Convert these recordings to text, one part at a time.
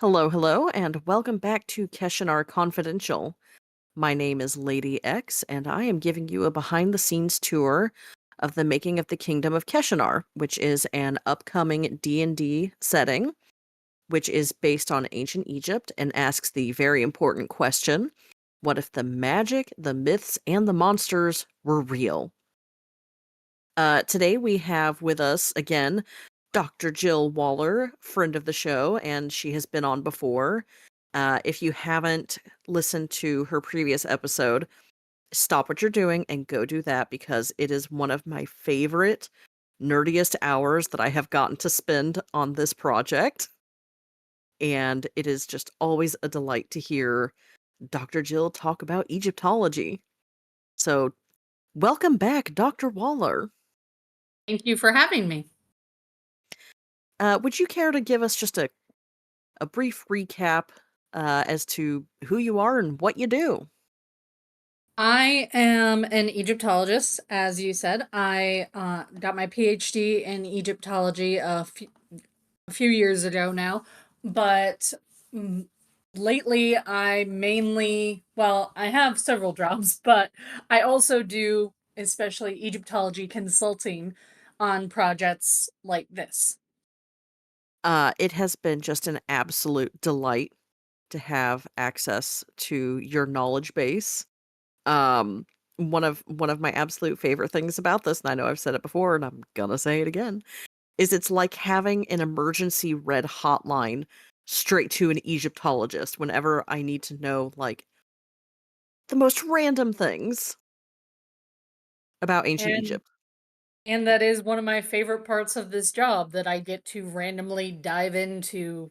Hello, hello, and welcome back to Keshanar Confidential. My name is Lady X, and I am giving you a behind the scenes tour of the making of the Kingdom of Keshanar, which is an upcoming D&D setting, which is based on ancient Egypt and asks the very important question, what if the magic, the myths, and the monsters were real? Today we have with us again Dr. Jill Waller, friend of the show, and she has been on before. If you haven't listened to her previous episode, stop what you're doing and go do that because it is one of my favorite, nerdiest hours that I have gotten to spend on this project. And it is just always a delight to hear Dr. Jill talk about Egyptology. So, welcome back, Dr. Waller. Thank you for having me. Would you care to give us just a brief recap as to who you are and what you do? I am an Egyptologist, as you said. I got my PhD in Egyptology a few years ago now, but mm, lately I have several jobs, but I also do especially Egyptology consulting on projects like this. It has been just an absolute delight to have access to your knowledge base. Um, one of my absolute favorite things about this, and I know I've said it before, and I'm gonna say it again, is it's like having an emergency red hotline straight to an Egyptologist whenever I need to know like the most random things about ancient And Egypt. And that is one of my favorite parts of this job that I get to randomly dive into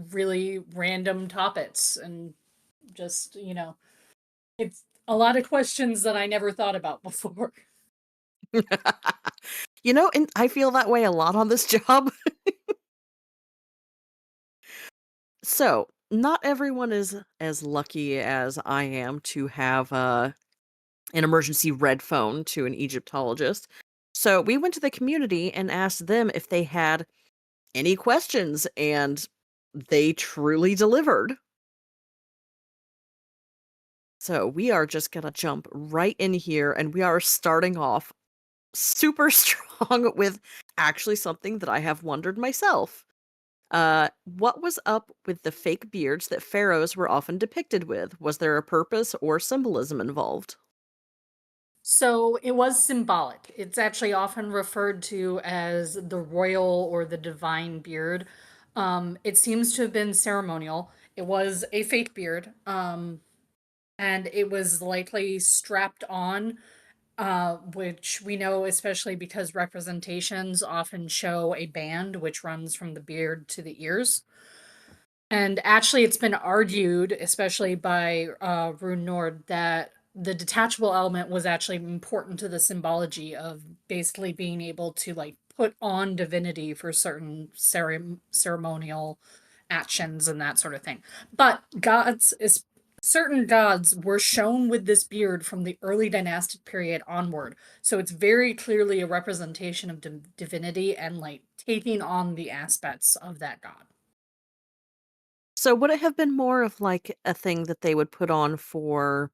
really random topics and just, it's a lot of questions that I never thought about before. And I feel that way a lot on this job. So, not everyone is as lucky as I am to have an emergency red phone to an Egyptologist. So, we went to the community and asked them if they had any questions, and they truly delivered. So, we are just going to jump right in here, and we are starting off super strong with actually something that I have wondered myself. What was up with the fake beards that pharaohs were often depicted with? Was there a purpose or symbolism involved? So it was symbolic. It's actually often referred to as the royal or the divine beard. It seems to have been ceremonial. It was a fake beard, and it was likely strapped on, which we know especially because representations often show a band which runs from the beard to the ears. And actually, it's been argued, especially by Rune Nord, that the detachable element was actually important to the symbology of basically being able to like put on divinity for certain ceremonial actions and that sort of thing. But certain gods were shown with this beard from the early dynastic period onward. So it's very clearly a representation of divinity and like taking on the aspects of that god. So would it have been more of like a thing that they would put on for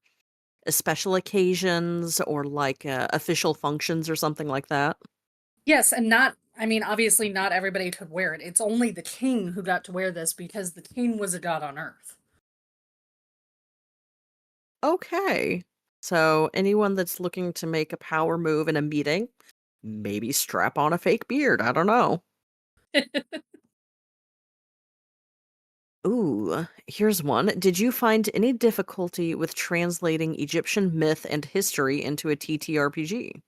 special occasions or like official functions or something like that? Yes, and obviously not everybody could wear it. It's only the king who got to wear this because the king was a god on earth. Okay. So anyone that's looking to make a power move in a meeting, maybe strap on a fake beard. I don't know. Ooh, here's one. Did you find any difficulty with translating Egyptian myth and history into a TTRPG?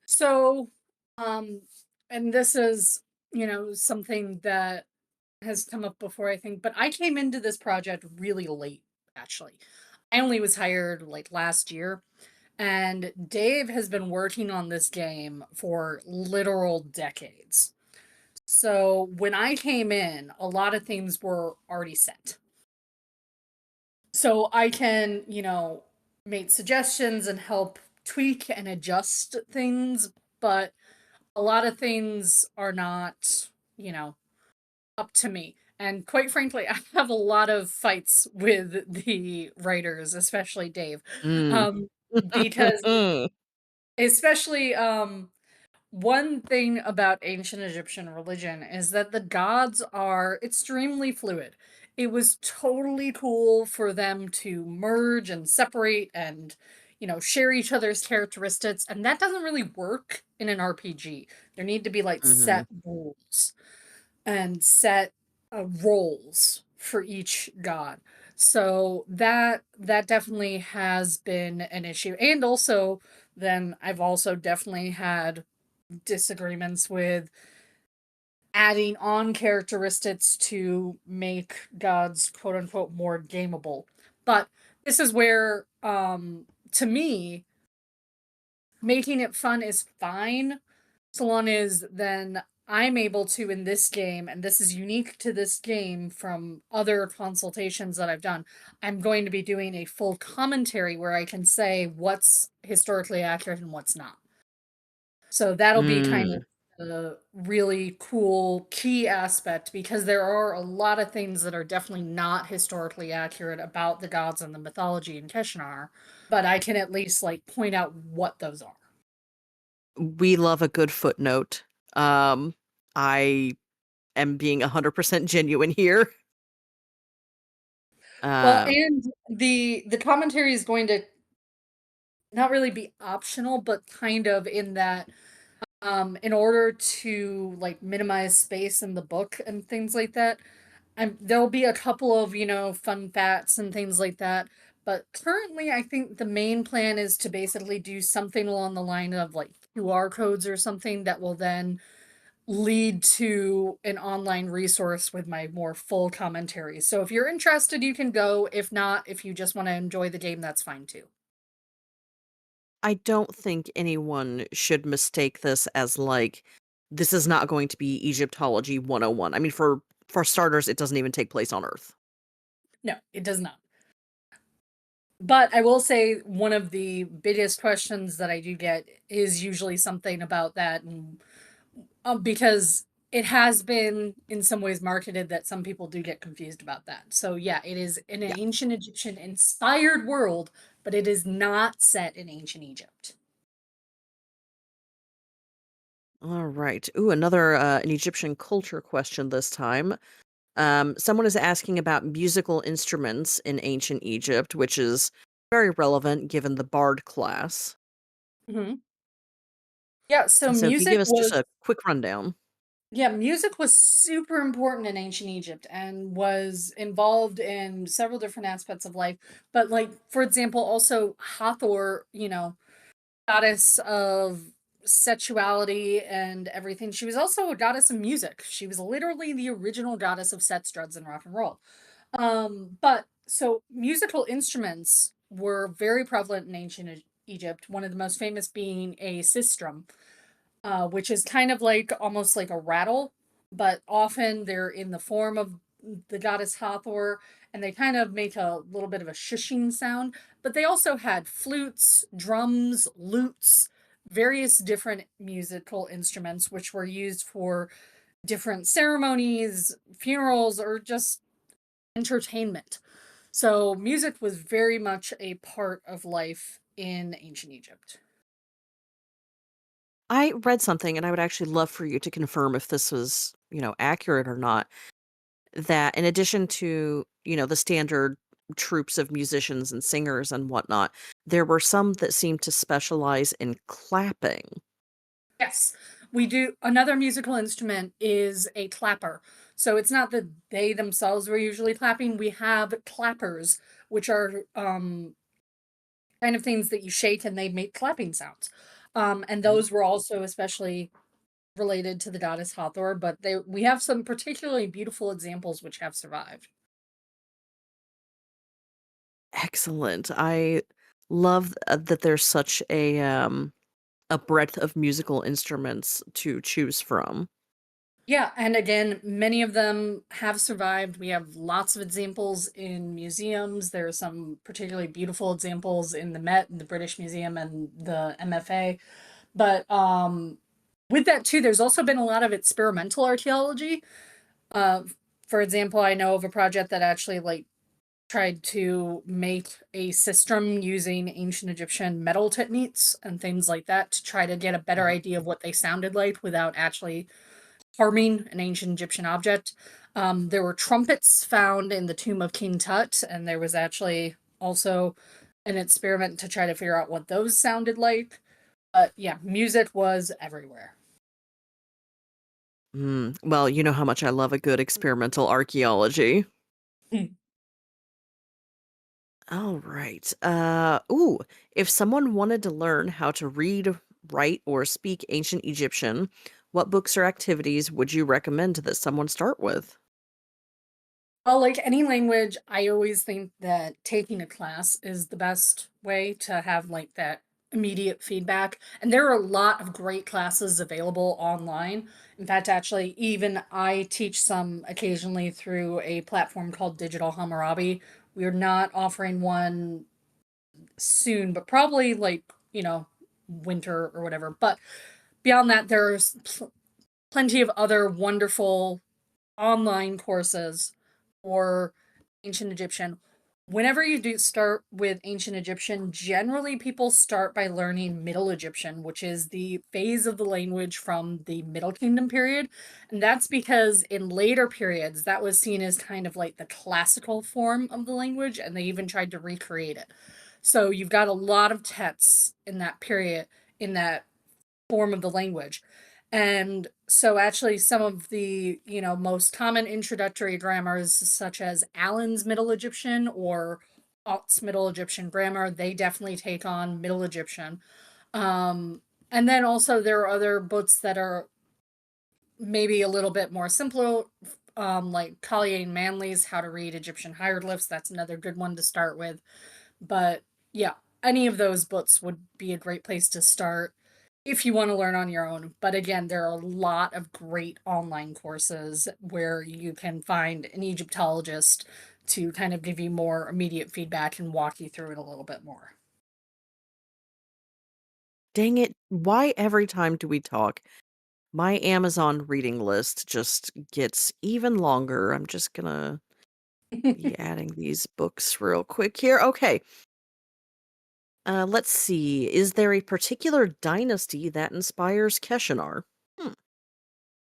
So, um, and this is, something that has come up before, I think, but I came into this project really late, actually. I only was hired like last year, and Dave has been working on this game for literal decades. So when I came in, a lot of things were already set. So I can, make suggestions and help tweak and adjust things, but a lot of things are not, up to me. And quite frankly, I have a lot of fights with the writers, especially Dave, Mm. um, because especially, one thing about ancient Egyptian religion is that the gods are extremely fluid. It was totally cool for them to merge and separate and, share each other's characteristics, and that doesn't really work in an RPG. There need to be like Mhm. set rules and set roles for each god. So that definitely has been an issue. And also then I've also definitely had disagreements with adding on characteristics to make gods quote unquote more gameable. But this is where to me making it fun is fine so long as then I'm able to in this game, and this is unique to this game from other consultations that I've done, I'm going to be doing a full commentary where I can say what's historically accurate and what's not. So that'll be kind Mm. of a really cool key aspect because there are a lot of things that are definitely not historically accurate about the gods and the mythology in Keshanar, but I can at least like point out what those are. We love a good footnote. Um, I am being 100% genuine here. Well, Um, and the commentary is going to not really be optional, but kind of in that in order to like minimize space in the book and things like that, there'll be a couple of, fun facts and things like that. But currently, I think the main plan is to basically do something along the line of like QR codes or something that will then lead to an online resource with my more full commentary. So if you're interested, you can go. If not, if you just want to enjoy the game, that's fine too. I don't think anyone should mistake this as, like, this is not going to be Egyptology 101. I mean, for starters, it doesn't even take place on Earth. No, it does not. But I will say one of the biggest questions that I do get is usually something about that, and because it has been in some ways marketed that some people do get confused about that. So yeah, it is an Yeah. ancient Egyptian inspired world, but it is not set in ancient Egypt. Alright. Ooh, another, an Egyptian culture question this time. Someone is asking about musical instruments in ancient Egypt, which is very relevant given the bard class. Mhm. Yeah, so So if you give music us just was a quick rundown. yeah, music was super important in ancient Egypt and was involved in several different aspects of life. But like for example, also Hathor, goddess of sexuality and everything. She was also a goddess of music. She was literally the original goddess of sex, drugs, and rock and roll. But so musical instruments were very prevalent in ancient Egypt. One of the most famous being a sistrum, which is kind of like almost like a rattle, but often they're in the form of the goddess Hathor, and they kind of make a little bit of a shushing sound. But they also had flutes, drums, lutes, various different musical instruments, which were used for different ceremonies, funerals, or just entertainment. So music was very much a part of life in ancient Egypt. I read something, and I would actually love for you to confirm if this was, accurate or not, that in addition to, the standard troops of musicians and singers and whatnot, there were some that seemed to specialize in clapping. Yes, we do. Another musical instrument is a clapper. So it's not that they themselves were usually clapping. We have clappers, which are kind of things that you shake and they make clapping sounds. And Mhm. those were also especially related to the goddess Hathor, but we have some particularly beautiful examples which have survived. Excellent. I love that there's such a breadth of musical instruments to choose from. Yeah, and again, many of them have survived. We have lots of examples in museums. There are some particularly beautiful examples in the Met, the British Museum, and the MFA. But with that too, there's also been a lot of experimental archaeology. Uh, For example, I know of a project that actually like tried to make a system using ancient Egyptian metal techniques and things like that to try to get a better Mhm. idea of what they sounded like without actually harming an ancient Egyptian object. There were trumpets found in the tomb of King Tut, and there was actually also an experiment to try to figure out what those sounded like. But yeah, music was everywhere. Well, you know how much I love a good experimental archaeology. All right. If someone wanted to learn how to read, write, or speak ancient Egyptian, what books or activities would you recommend that someone start with? Well, like any language, I always think that taking a class is the best way to have like that immediate feedback. And there are a lot of great classes available online. In fact, actually, even I teach some occasionally through a platform called Digital Hammurabi. We're not offering one soon, but probably like, winter or whatever. But beyond that, there's plenty of other wonderful online courses for ancient Egyptian. Whenever you do start with ancient Egyptian, generally people start by learning Middle Egyptian, which is the phase of the language from the Middle Kingdom period. And that's because in later periods, that was seen as kind of like the classical form of the language, and they even tried to recreate it. So you've got a lot of texts in that period, in that form of the language. And so actually some of the, most common introductory grammars such as Allen's Middle Egyptian or Ott's Middle Egyptian grammar, they definitely take on Middle Egyptian. Um, and then also there are other books that are maybe a little bit more simpler, like Collier and Manley's How to Read Egyptian Hieroglyphs. That's another good one to start with. But yeah, any of those books would be a great place to start if you want to learn on your own. But again, there are a lot of great online courses where you can find an Egyptologist to kind of give you more immediate feedback and walk you through it a little bit more. Dang it. Why every time do we talk? My Amazon reading list just gets even longer. I'm just gonna be adding these books real quick here. Okay. Let's see. Is there a particular dynasty that inspires Keshanar? Hmm.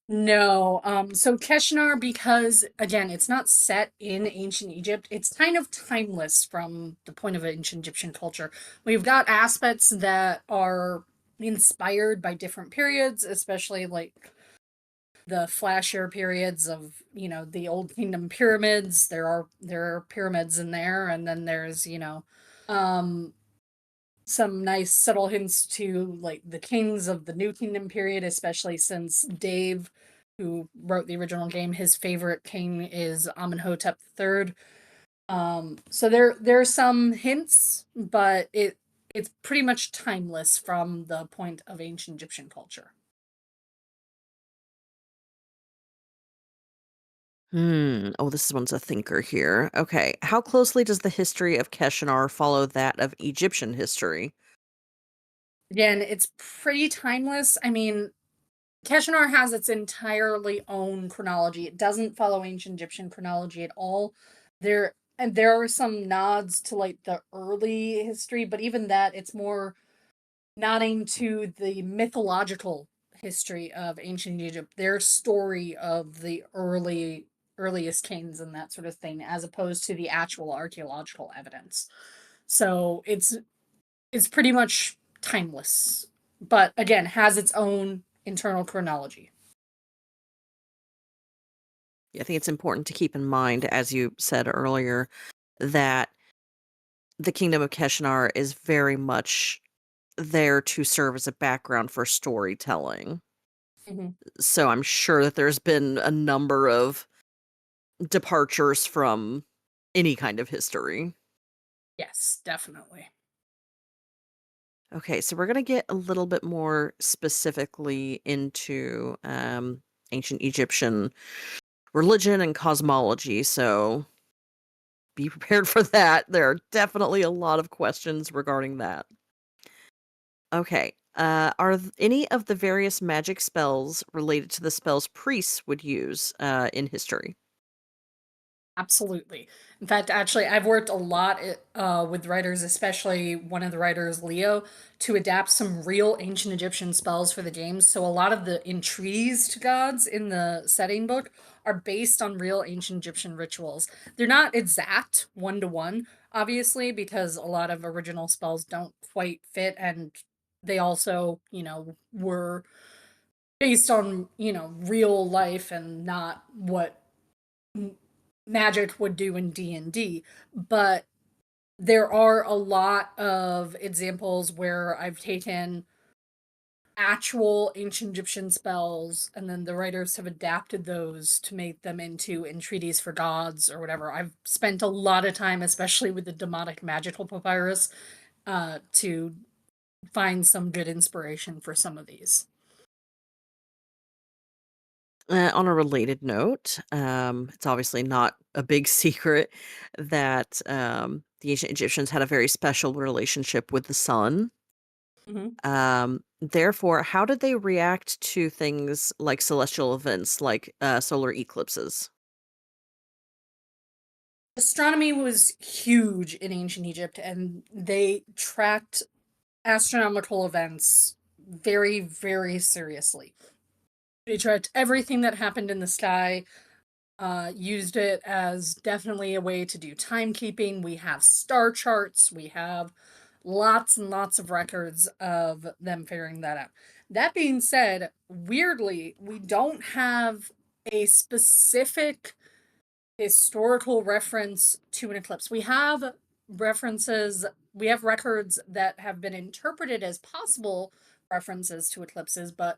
No. So Keshanar, because again, it's not set in ancient Egypt, it's kind of timeless from the point of ancient Egyptian culture. We've got aspects that are inspired by different periods, especially like the flashier periods of, the Old Kingdom pyramids. There are pyramids in there, and then there's, um some nice subtle hints to like the kings of the New Kingdom period, especially since Dave, who wrote the original game, his favorite king is Amenhotep III. So there's some hints, but it's pretty much timeless from the point of ancient Egyptian culture. Oh, this one's a thinker here. Okay. How closely does the history of Keshanar follow that of Egyptian history? Again, it's pretty timeless. I mean, Keshanar has its entirely own chronology. It doesn't follow ancient Egyptian chronology at all. There are some nods to like the early history, but even that it's more nodding to the mythological history of ancient Egypt, their story of the earliest kings and that sort of thing, as opposed to the actual archaeological evidence. So it's pretty much timeless, but again, has its own internal chronology. Yeah, I think it's important to keep in mind, as you said earlier, that the Kingdom of Keshanar is very much there to serve as a background for storytelling. Mhm. So I'm sure that there's been a number of departures from any kind of history. Yes, definitely. Okay, so we're gonna get a little bit more specifically into ancient Egyptian religion and cosmology. So be prepared for that. There are definitely a lot of questions regarding that. Okay. Any of the various magic spells related to the spells priests would use in history? Absolutely. In fact, actually, I've worked a lot with writers, especially one of the writers, Leo, to adapt some real ancient Egyptian spells for the games. So a lot of the entreaties to gods in the setting book are based on real ancient Egyptian rituals. They're not exact one to one, obviously, because a lot of original spells don't quite fit, and they also, were based on, real life and not what magic would do in D&D, but there are a lot of examples where I've taken actual ancient Egyptian spells and then the writers have adapted those to make them into entreaties for gods or whatever. I've spent a lot of time, especially with the demonic magical papyrus, to find some good inspiration for some of these. On a related note, it's obviously not a big secret that the ancient Egyptians had a very special relationship with the sun. Mhm. Therefore, how did they react to things like celestial events like solar eclipses? Astronomy was huge in ancient Egypt, and they tracked astronomical events very, very seriously. They tracked everything that happened in the sky, used it as definitely a way to do timekeeping. We have star charts, we have lots and lots of records of them figuring that out. That being said, weirdly, we don't have a specific historical reference to an eclipse. References, we have records that have been interpreted as possible references to eclipses, but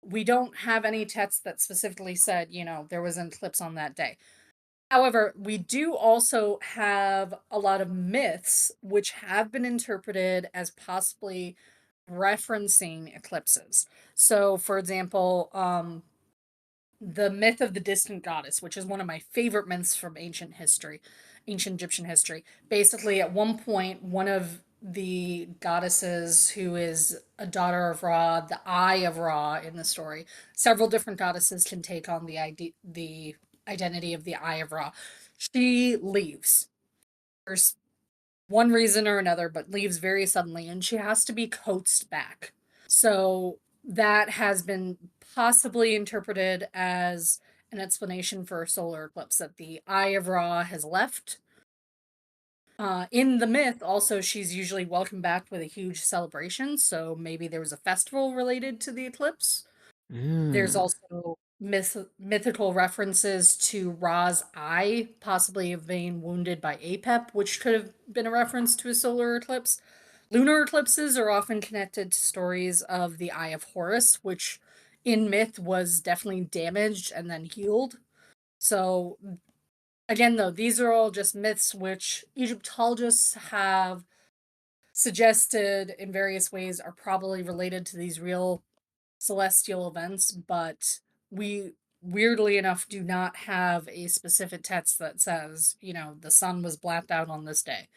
we don't have any texts that specifically said, there was an eclipse on that day. However, we do also have a lot of myths which have been interpreted as possibly referencing eclipses. So, for example, the myth of the distant goddess, which is one of my favorite myths from ancient Egyptian history. Basically, at one point, one of the goddesses, who is a daughter of Ra, the Eye of Ra in the story, several different goddesses can take on the identity of the Eye of Ra. She leaves for one reason or another, but leaves very suddenly, and she has to be coaxed back. So that has been possibly interpreted as an explanation for a solar eclipse, that the Eye of Ra has left. In the myth, also, she's usually welcomed back with a huge celebration, so maybe there was a festival related to the eclipse. There's Mm. also mythical references to Ra's eye, possibly of being wounded by Apep, which could have been a reference to a solar eclipse. Lunar eclipses are often connected to stories of the Eye of Horus, which in myth was definitely damaged and then healed. So, again, though, these are all just myths which Egyptologists have suggested in various ways are probably related to these real celestial events, but we weirdly enough do not have a specific text that says, the sun was blacked out on this day.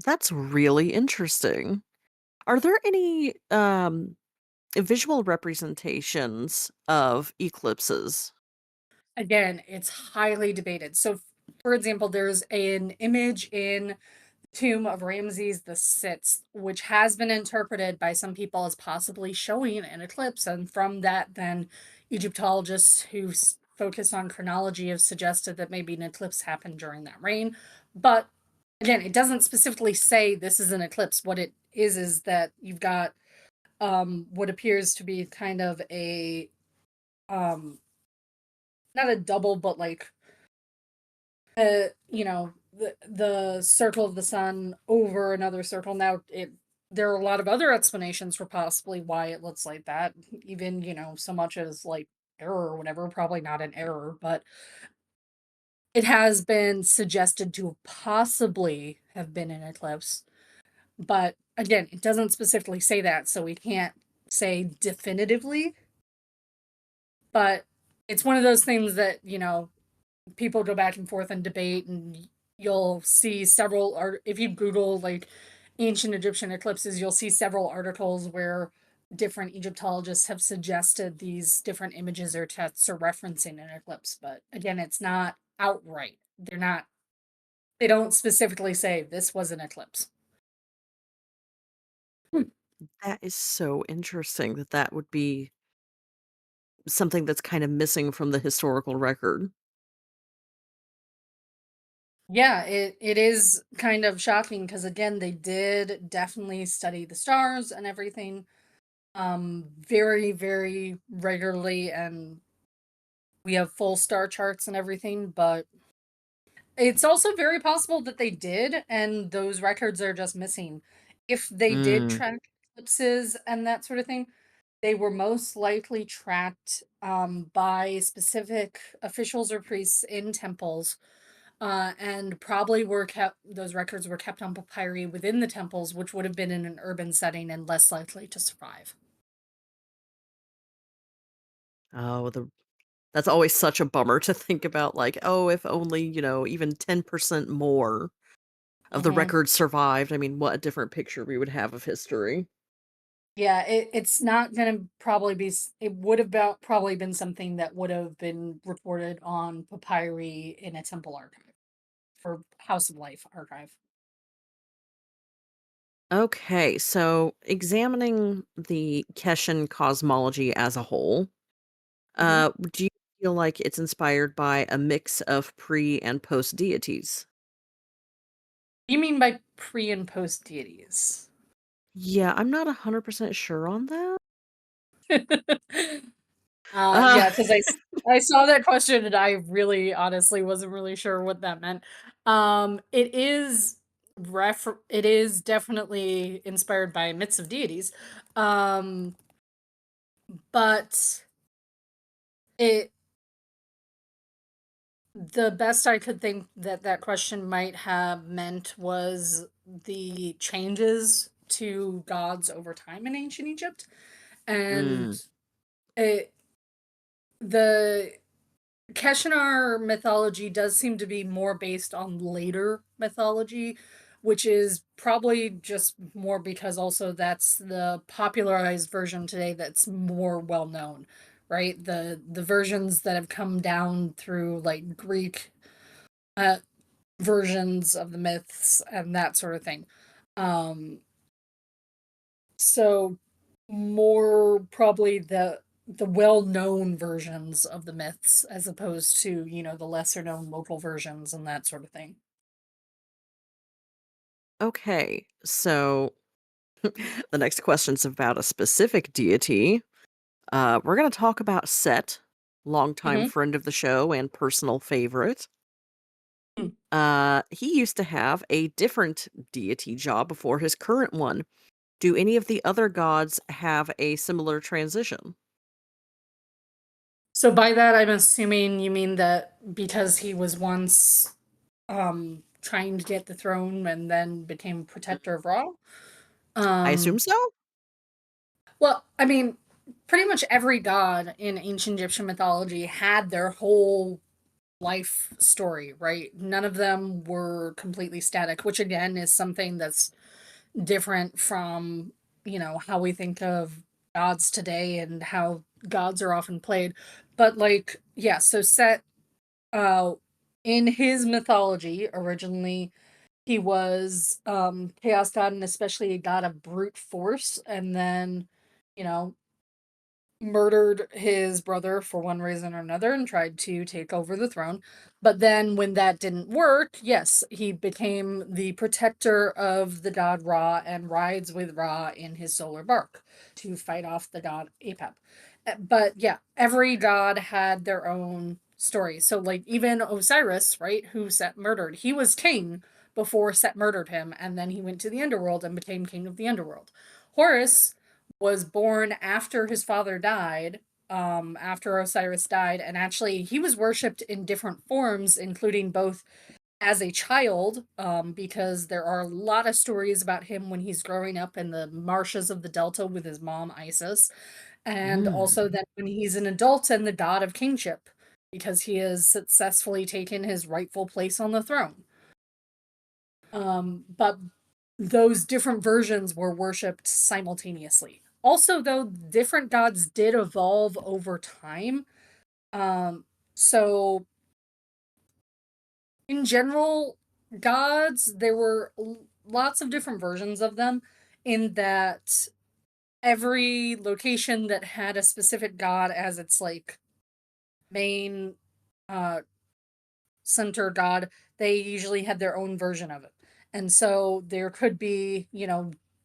That's really interesting. Are there any visual representations of eclipses? Again, it's highly debated. So, for example, there's an image in tomb of Ramses the Sixth, which has been interpreted by some people as possibly showing an eclipse. And from that, then Egyptologists who focus on chronology have suggested that maybe an eclipse happened during that reign. But again, it doesn't specifically say this is an eclipse. What it is that you've got what appears to be kind of a um not a double, but like the circle of the sun over another circle. Now, there are a lot of other explanations for possibly why it looks like that. Even, so much as like error or whatever, probably not an error, but it has been suggested to possibly have been an eclipse. But again, it doesn't specifically say that, so we can't say definitively. But it's one of those things that, people go back and forth and debate, and you'll see several art if you Google like ancient Egyptian eclipses, you'll see several articles where different Egyptologists have suggested these different images or texts are referencing an eclipse. But again, it's not outright. They don't specifically say this was an eclipse. Hmm. That is so interesting that that would be something that's kind of missing from the historical record. Yeah, it is kind of shocking because again, they did definitely study the stars and everything, very, very regularly, and we have full star charts and everything, but it's also very possible that they did, and those records are just missing. If they did Mm. track eclipses and that sort of thing, they were most likely tracked by specific officials or priests in temples, and probably were kept. Those records were kept on papyri within the temples, which would have been in an urban setting and less likely to survive. Oh, that's always such a bummer to think about, like, "Oh, if only, even 10% more of the Hmm. records survived." I mean, what a different picture we would have of history. Yeah, it's not gonna probably be. It would have probably been something that would have been reported on papyri in a temple archive for House of Life archive. Okay, so examining the Keshan cosmology as a whole, Hmm. do you feel like it's inspired by a mix of pre and post deities? You mean by pre and post deities? Yeah, I'm not 100% sure on that. Uh, Yeah, because I saw that question and I really honestly wasn't really sure what that meant. It is definitely inspired by myths of deities, um, but it the best I could think that that question might have meant was the changes to gods over time in ancient Egypt, mm, and it the Keshanar mythology does seem to be more based on later mythology, which is probably just more because also that's the popularized version today that's more well known, right? The versions that have come down through like Greek uh, versions of the myths and that sort of thing. Um, so more probably the well-known versions of the myths as opposed to, the lesser known local versions and that sort of thing. okay, so the next question's about a specific deity. We're going to talk about Set, longtime Mhm. friend of the show and personal favorite. He used to have a different deity job before his current one. Do any of the other gods have a similar transition? So by that I'm assuming you mean that because he was once trying to get the throne and then became Mm, protector of Ra. I assume Um so. well, I mean, pretty much every god in ancient Egyptian mythology had their whole life story, right? None of them were completely static, which again is something that's different from, how we think of gods today and how gods are often played. But like, yeah, so Set uh in his mythology originally he was chaos god and especially a god of brute force, and then, you know, murdered his brother for one reason or another and tried to take over the throne. But then, when that didn't work, yes, he became the protector of the god Ra and rides with Ra in his solar bark to fight off the god Apep. But yeah, every god had their own story. So, like, even Osiris, right, who Set murdered, he was king before Set murdered him, and then he went to the underworld and became king of the underworld. Horus was born after his father died, after Osiris died, and actually he was worshipped in different forms, including both as a child, because there are a lot of stories about him when he's growing up in the marshes of the Delta with his mom Isis, and Mm, also then when he's an adult and the god of kingship, because he has successfully taken his rightful place on the throne. But those different versions were worshipped simultaneously. Also, though, different gods did evolve over time. Um, so In general, gods, there were lots of different versions of them in that every location that had a specific god as its like main uh center god, they usually had their own version of it. And so there could be,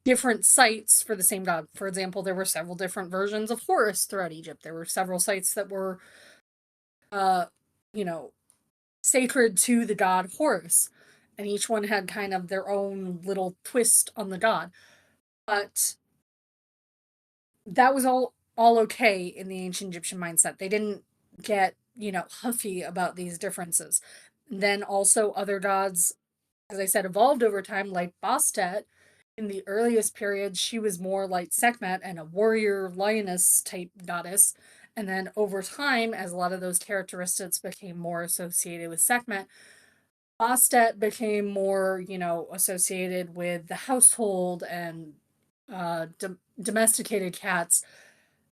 different sites for the same god. For example, there were several different versions of Horus throughout Egypt. There were several sites that were uh you know sacred to the god Horus, and each one had kind of their own little twist on the god. But that was all okay in the ancient Egyptian mindset. They didn't get, huffy about these differences. Then also other gods, as I said, evolved over time, like Bastet. In the earliest periods, she was more like Sekhmet and a warrior lioness type goddess. And then over time, as a lot of those characteristics became more associated with Sekhmet, Bastet became more, associated with the household and domesticated cats,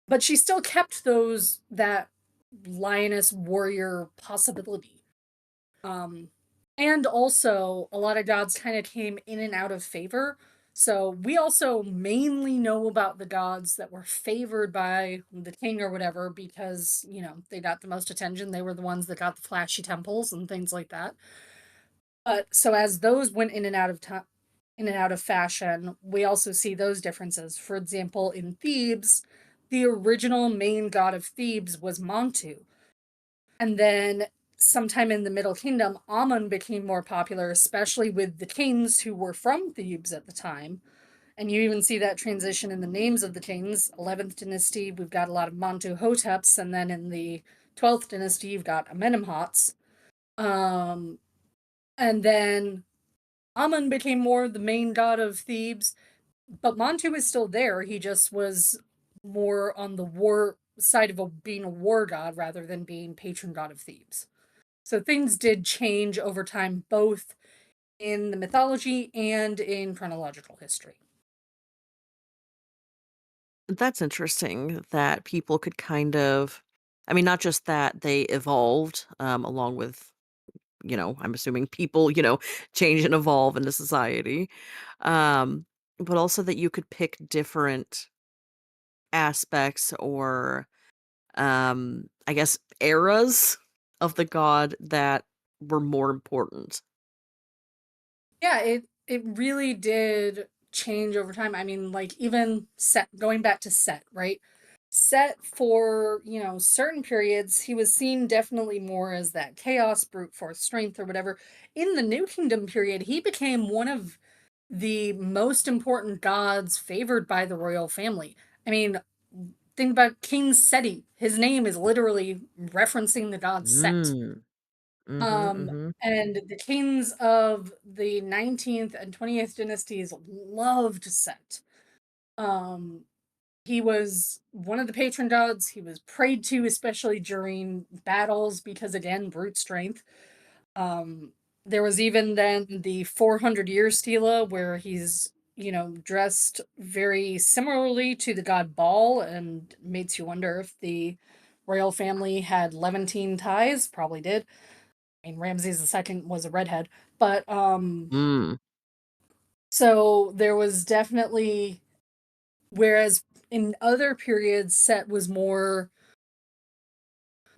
but she still kept that lioness warrior possibility. Um, and also, a lot of gods kind of came in and out of favor. So we also mainly know about the gods that were favored by the king or whatever because, they got the most attention. They were the ones that got the flashy temples and things like that. But so as those went in and out of time, in and out of fashion, we also see those differences. For example, in Thebes, the original main god of Thebes was Montu. And then sometime in the Middle Kingdom, Amun became more popular, especially with the kings who were from Thebes at the time. And you even see that transition in the names of the kings. 11th dynasty, we've got a lot of Montu Hoteps, and then in the 12th dynasty, you've got Amenemhats. Um, and then Amun became more the main god of Thebes, but Montu is still there. He just was more on the war side of being a war god rather than being patron god of Thebes. So things did change over time, both in the mythology and in chronological history. That's interesting that people could kind of, I mean, not just that they evolved along with, I'm assuming people, change and evolve into society, um, but also that you could pick different aspects or, I guess, eras of the god that were more important. Yeah, it really did change over time. I mean, like even Set, going back to Set, right? Set for, certain periods, he was seen definitely more as that chaos, brute force strength or whatever. In the New Kingdom period, he became one of the most important gods favored by the royal family. I mean, think about King Seti. His name is literally referencing the god Set. Mm. Mhm, Um, mhm. and the kings of the 19th and 20th dynasties loved Set. Um, he was one of the patron gods. He was prayed to, especially during battles, because again, brute strength. Um, there was even then the 400-year stela where he's, dressed very similarly to the god Baal, and makes you wonder if the royal family had Levantine ties. Probably did. I mean, Ramses II was a redhead, but Mm. so there was definitely, whereas in other periods, Set was more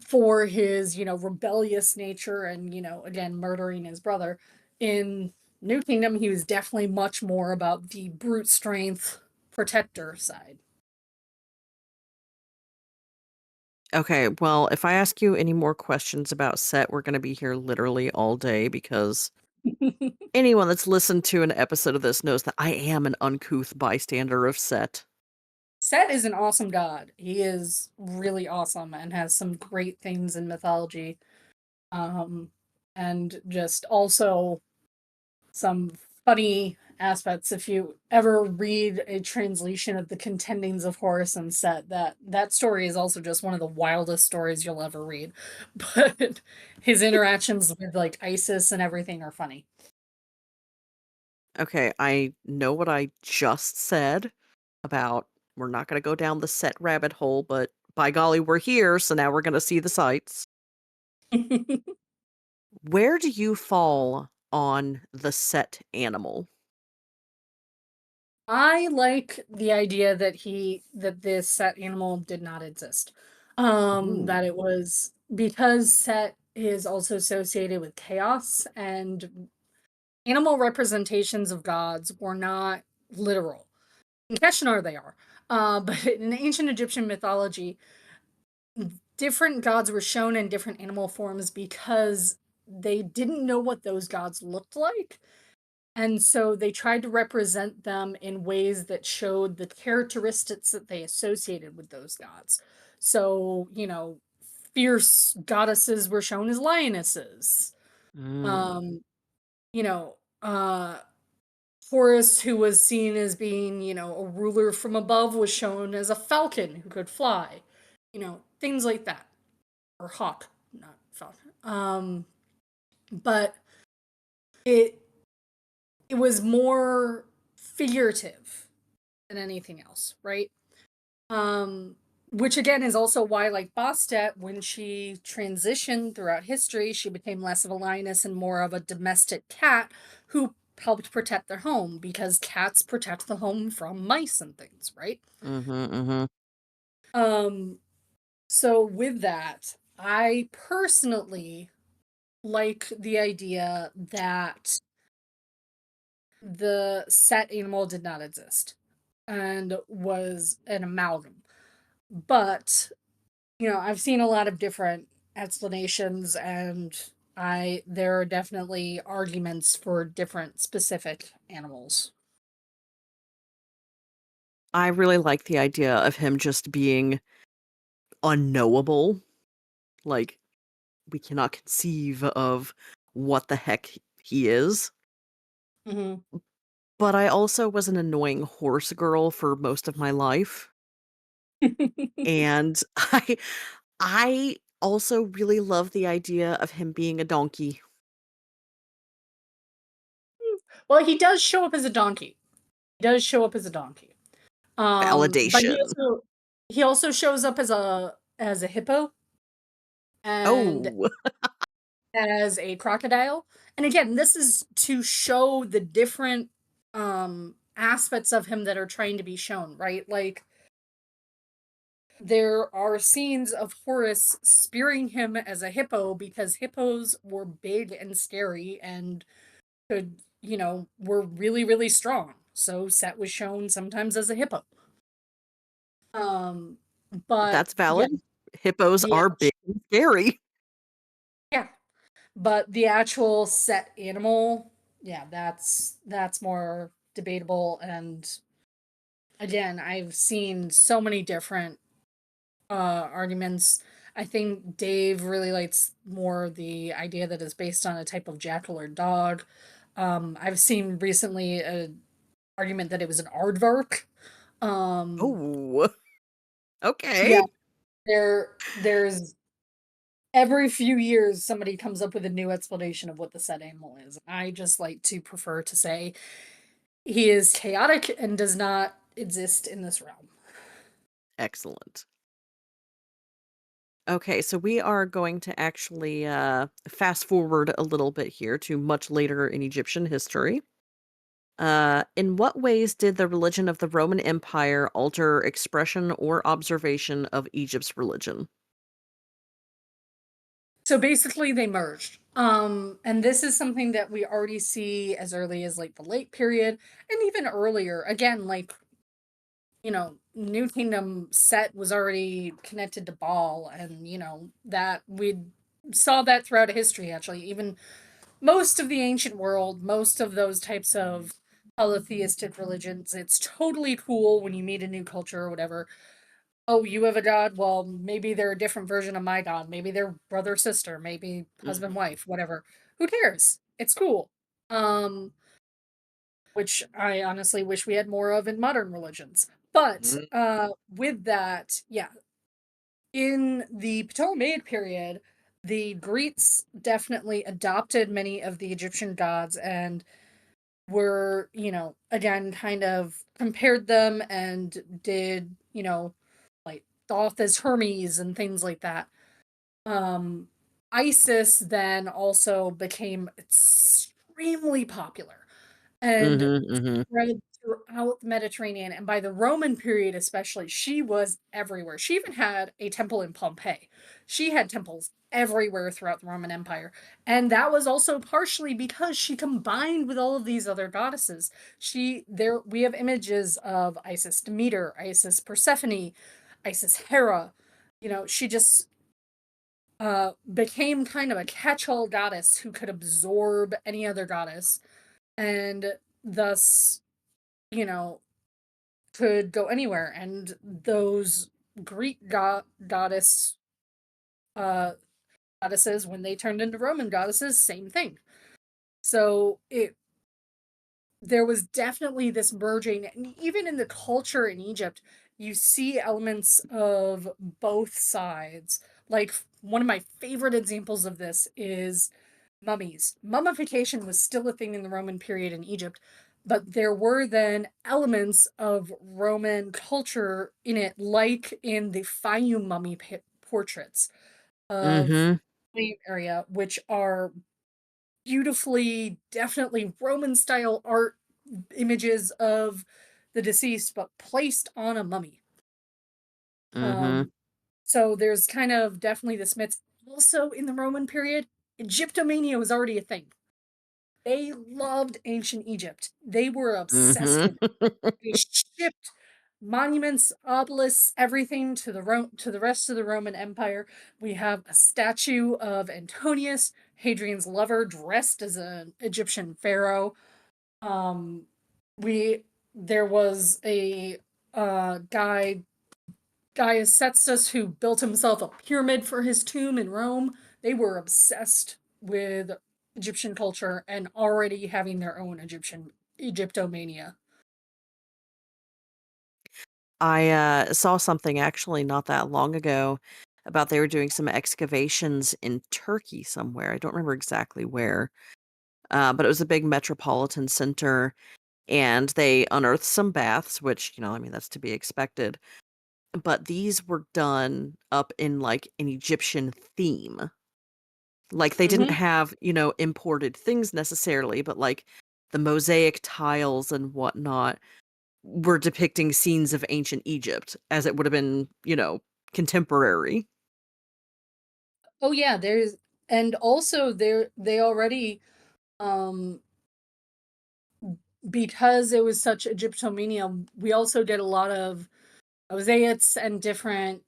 for his, rebellious nature and, again, murdering his brother. In New Kingdom, he was definitely much more about the brute strength protector side. Okay, well, if I ask you any more questions about Set, we're gonna be here literally all day because anyone that's listened to an episode of this knows that I am an uncouth bystander of Set. Set is an awesome god. He is really awesome and has some great things in mythology. Um, and just also some funny aspects. If you ever read a translation of the contendings of Horus and Set, that story is also just one of the wildest stories you'll ever read. But his interactions with like Isis and everything are funny. Okay, I know what I just said about we're not gonna go down the Set rabbit hole, but by golly, we're here, so now we're gonna see the sights. Where do you fall on the set animal? I like the idea that this Set animal did not exist. That Ooh. it was because Set is also associated with chaos, and animal representations of gods were not literal. In Keshanar they are. But in ancient Egyptian mythology, different gods were shown in different animal forms because they didn't know what those gods looked like. And so they tried to represent them in ways that showed the characteristics that they associated with those gods. So, fierce goddesses were shown as lionesses. Mm. Um, you know, uh Horus, who was seen as being, a ruler from above, was shown as a falcon who could fly. Things like that. Or hawk, not falcon. But it it was more figurative than anything else, right? Um, which again is also why, like Bastet, when she transitioned throughout history, she became less of a lioness and more of a domestic cat who helped protect their home because cats protect the home from mice and things, right? Mhm, mhm. Um, so with that, I personally like the idea that the set animal did not exist and was an amalgam. But, I've seen a lot of different explanations, and I there are definitely arguments for different specific animals. I really like the idea of him just being unknowable. Like, we cannot conceive of what the heck he is. Mhm. But I also was an annoying horse girl for most of my life, and I also really love the idea of him being a donkey. Well, he does show up as a donkey. He does show up as a donkey. But Validation. he also shows up as a hippo and Oh. as a crocodile. And again, this is to show the different aspects of him that are trying to be shown, right? Like there are scenes of Horus spearing him as a hippo because hippos were big and scary and could, were really, really strong. So Set was shown sometimes as a hippo. Um, but That's yeah, valid. Hippos the are big and scary. yeah, but the actual Set animal, yeah, that's more debatable. And again, I've seen so many different arguments. I think Dave really likes more the idea that is based on a type of jackal or dog. I've seen recently a argument that it was an aardvark. Um, Oh, yeah, okay. there's every few years somebody comes up with a new explanation of what the said animal is. I just like to prefer to say he is chaotic and does not exist in this realm. Excellent. Okay, so we are going to actually fast forward a little bit here to much later in Egyptian history. In what ways did the religion of the Roman Empire alter expression or observation of Egypt's religion? So basically they merged. And this is something that we already see as early as like the late period and even earlier. Again, like, New Kingdom Set was already connected to Baal, and that we saw that throughout history actually. Even most of the ancient world, most of those types of polytheistic religions, it's totally cool when you meet a new culture or whatever. Oh, you have a god? Well, maybe they're a different version of my god. Maybe they're brother, sister, maybe husband, Mhm, wife, whatever. Who cares? It's cool. Um, which I honestly wish we had more of in modern religions. But mhm, with that, yeah, in the Ptolemaic period, the Greeks definitely adopted many of the Egyptian gods and were, again, kind of compared them and did, like Thoth as Hermes and things like that. Um, ISIS then also became extremely popular and Mhm, mhm. spread throughout the Mediterranean, and by the Roman period especially, she was everywhere. She even had a temple in Pompeii. She had temples everywhere throughout the Roman Empire, and that was also partially because she combined with all of these other goddesses. We have images of Isis Demeter, Isis Persephone, Isis Hera. She just became kind of a catch-all goddess who could absorb any other goddess, and thus, you know, could go anywhere. And those Greek uh, goddesses, when they turned into Roman goddesses, same thing. So there was definitely this merging, and even in the culture in Egypt, you see elements of both sides. Like, one of my favorite examples of this is mummies. Mummification was still a thing in the Roman period in Egypt, but there were then elements of Roman culture in it, like in the Fayum mummy portraits of Mhm, the area, which are beautifully, definitely Roman style art images of the deceased, but placed on a mummy. mhm. Um, so there's kind of definitely this myth. Also, in the Roman period, Egyptomania was already a thing. They loved ancient Egypt. They were obsessed Mhm. with it. They shipped monuments, obelisks, everything to to the rest of the Roman Empire. We have a statue of Antonius, Hadrian's lover, dressed as an Egyptian pharaoh. Um, we there was a guy Gaius Sextus who built himself a pyramid for his tomb in Rome. They were obsessed with Egyptian culture and already having their own Egyptomania. I, saw something actually not that long ago about they were doing some excavations in Turkey somewhere. I don't remember exactly where, but it was a big metropolitan center, and they unearthed some baths, which, I mean, that's to be expected, but these were done up in, like, an Egyptian theme. Like, they didn't Hmm. have, imported things necessarily, but, like, the mosaic tiles and whatnot were depicting scenes of ancient Egypt as it would have been, contemporary. Oh yeah, and also they already, um because it was such Egyptomania, we also did a lot of mosaics and different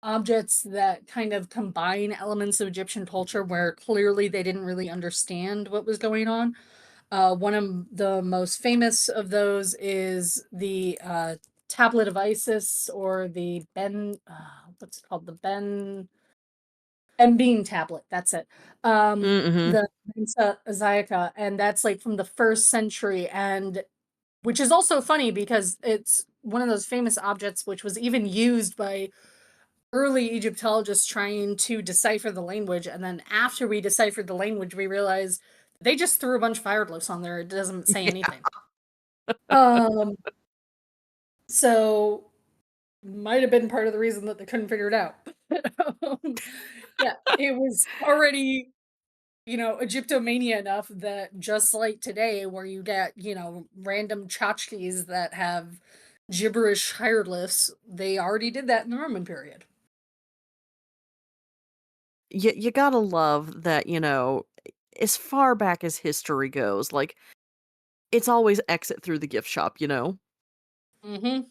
objects that kind of combine elements of Egyptian culture where clearly they didn't really understand what was going on. One of the most famous of those is the Tablet of Isis, or the what's it called? The Bean tablet. That's it. Mhm. The Mensa Azaica, and that's like from the first century, and which is also funny because it's one of those famous objects which was even used by early Egyptologists trying to decipher the language. And then after we deciphered the language, we realized they just threw a bunch of hieroglyphs on there. It doesn't say Yeah. anything. Um, so might have been part of the reason that they couldn't figure it out. um, yeah, it was already, Egyptomania enough that just like today, where you get, random tchotchkes that have gibberish hieroglyphs, they already did that in the Roman period. You gotta love that, as far back as history goes, like, it's always exit through the gift shop. Mm-hmm.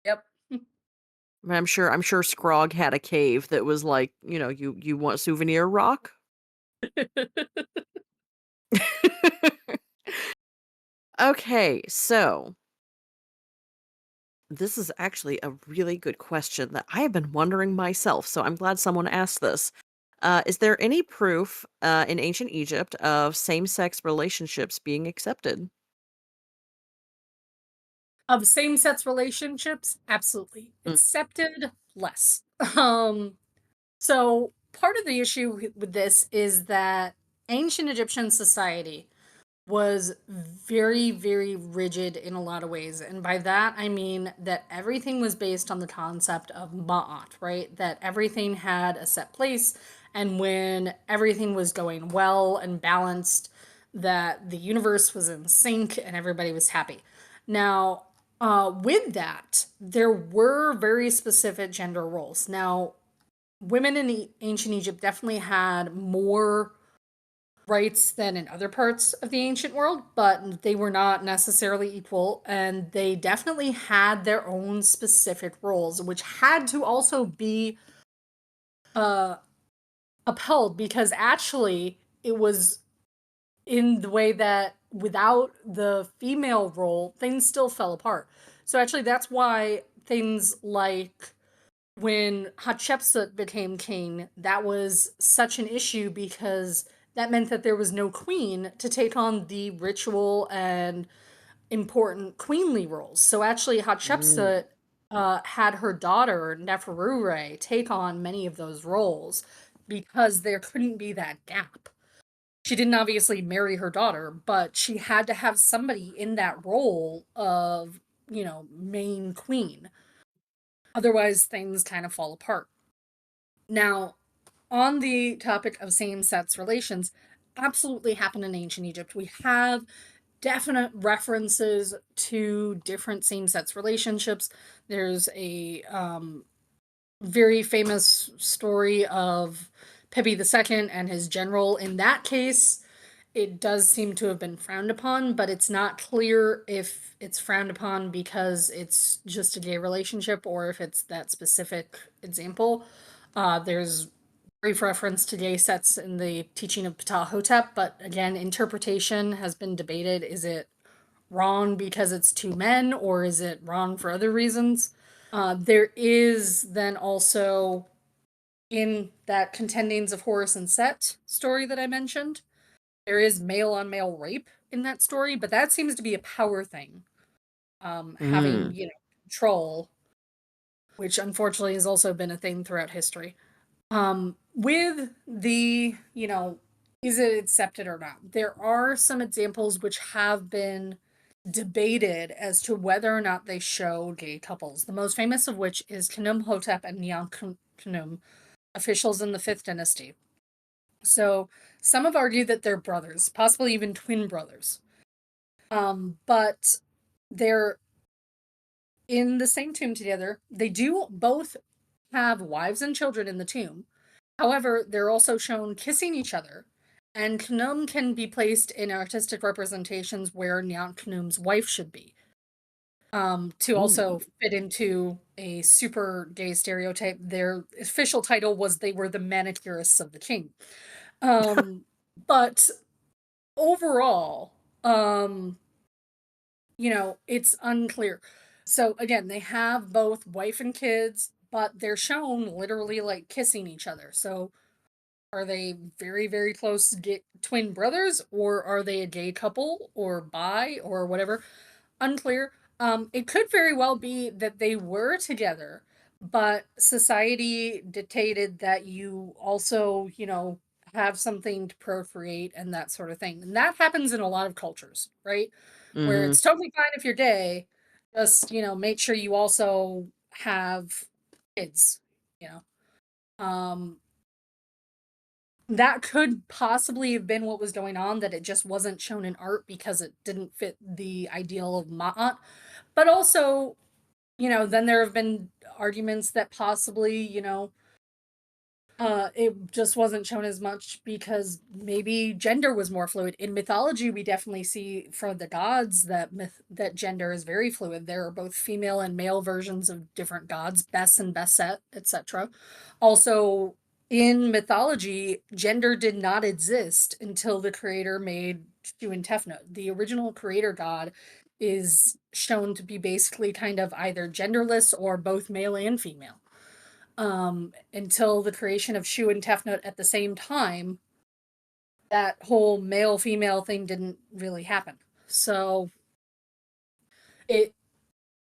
Yep. I mean, I'm sure Scrog had a cave that was like, "You want souvenir rock?" Okay, so this is actually a really good question that I have been wondering myself, so I'm glad someone asked this. Is there any proof in ancient Egypt of same sex relationships being accepted? Of same-sex relationships, absolutely. Mm, Accepted, less. So part of the issue with this is that ancient Egyptian society was very, very rigid in a lot of ways. And by that, I mean that everything was based on the concept of ma'at, right? That everything had a set place, and when everything was going well and balanced, that the universe was in sync and everybody was happy. Now, with that, there were very specific gender roles. Now, women in ancient Egypt definitely had more rights than in other parts of the ancient world, but they were not necessarily equal, and they definitely had their own specific roles, which had to also be uh, upheld because actually it was in the way that without the female role, things still fell apart. So actually, that's why things like when Hatshepsut became king, that was such an issue because that meant that there was no queen to take on the ritual and important queenly roles. So actually, Mm. Hatshepsut had her daughter Neferure take on many of those roles because there couldn't be that gap. She didn't obviously marry her daughter, but she had to have somebody in that role of, main queen. Otherwise, things kind of fall apart. Now, on the topic of same sex relations, absolutely happened in ancient Egypt. We have definite references to different same sex relationships. There's a very famous story of Pepi II and his general. In that case, it does seem to have been frowned upon, but it's not clear if it's frowned upon because it's just a gay relationship or if it's that specific example. There's brief reference to gay sets in the teaching of Ptahhotep, but again, interpretation has been debated. Is it wrong because it's two men, or is it wrong for other reasons? There is then also in that Contendings of Horus and Set story that I mentioned, there is male on male rape in that story, but that seems to be a power thing. Having, Mm. control, which unfortunately has also been a thing throughout history. With the, is it accepted or not? There are some examples which have been debated as to whether or not they show gay couples. The most famous of which is Khnum Hotep and Khnum, officials in the Fifth Dynasty. So some have argued that they're brothers, possibly even twin brothers. But they're in the same tomb together. They do both have wives and children in the tomb. However, they're also shown kissing each other, and Khnum can be placed in artistic representations where Nyan Khnum's wife should be, to also Ooh. fit into a super gay stereotype. Their official title was they were the manicurists of the king. Um, but overall, um, it's unclear. So again, they have both wife and kids, but they're shown literally like kissing each other. So are they very, very close twin brothers, or are they a gay couple, or bi, or whatever? Unclear. It could very well be that they were together, but society dictated that you also, have something to procreate and that sort of thing. And that happens in a lot of cultures, right? Where Mhm. it's totally fine if you're gay, just, make sure you also have kids, you know. That could possibly have been what was going on, that it just wasn't shown in art because it didn't fit the ideal of Ma'at. But also, then there have been arguments that possibly, it just wasn't shown as much because maybe gender was more fluid. In mythology, we definitely see for the gods that that gender is very fluid. There are both female and male versions of different gods, Bes and Beset, etc. Also, in mythology, gender did not exist until the creator made Shu and Tefnut. The original creator god is shown to be basically kind of either genderless or both male and female, until the creation of Shu and Tefnut at the same time. That whole male female thing didn't really happen. So it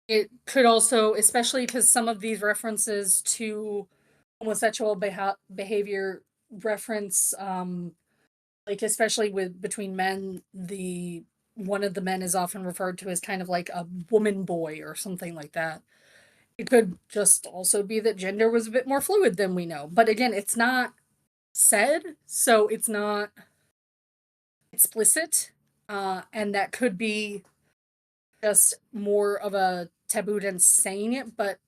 it could also, especially because some of these references to homosexual behavior reference, like especially with between men, the one of the men is often referred to as kind of like a woman boy or something like that. It could just also be that gender was a bit more fluid than we know. But again, it's not said, so it's not explicit, and that could be just more of a taboo than saying it, but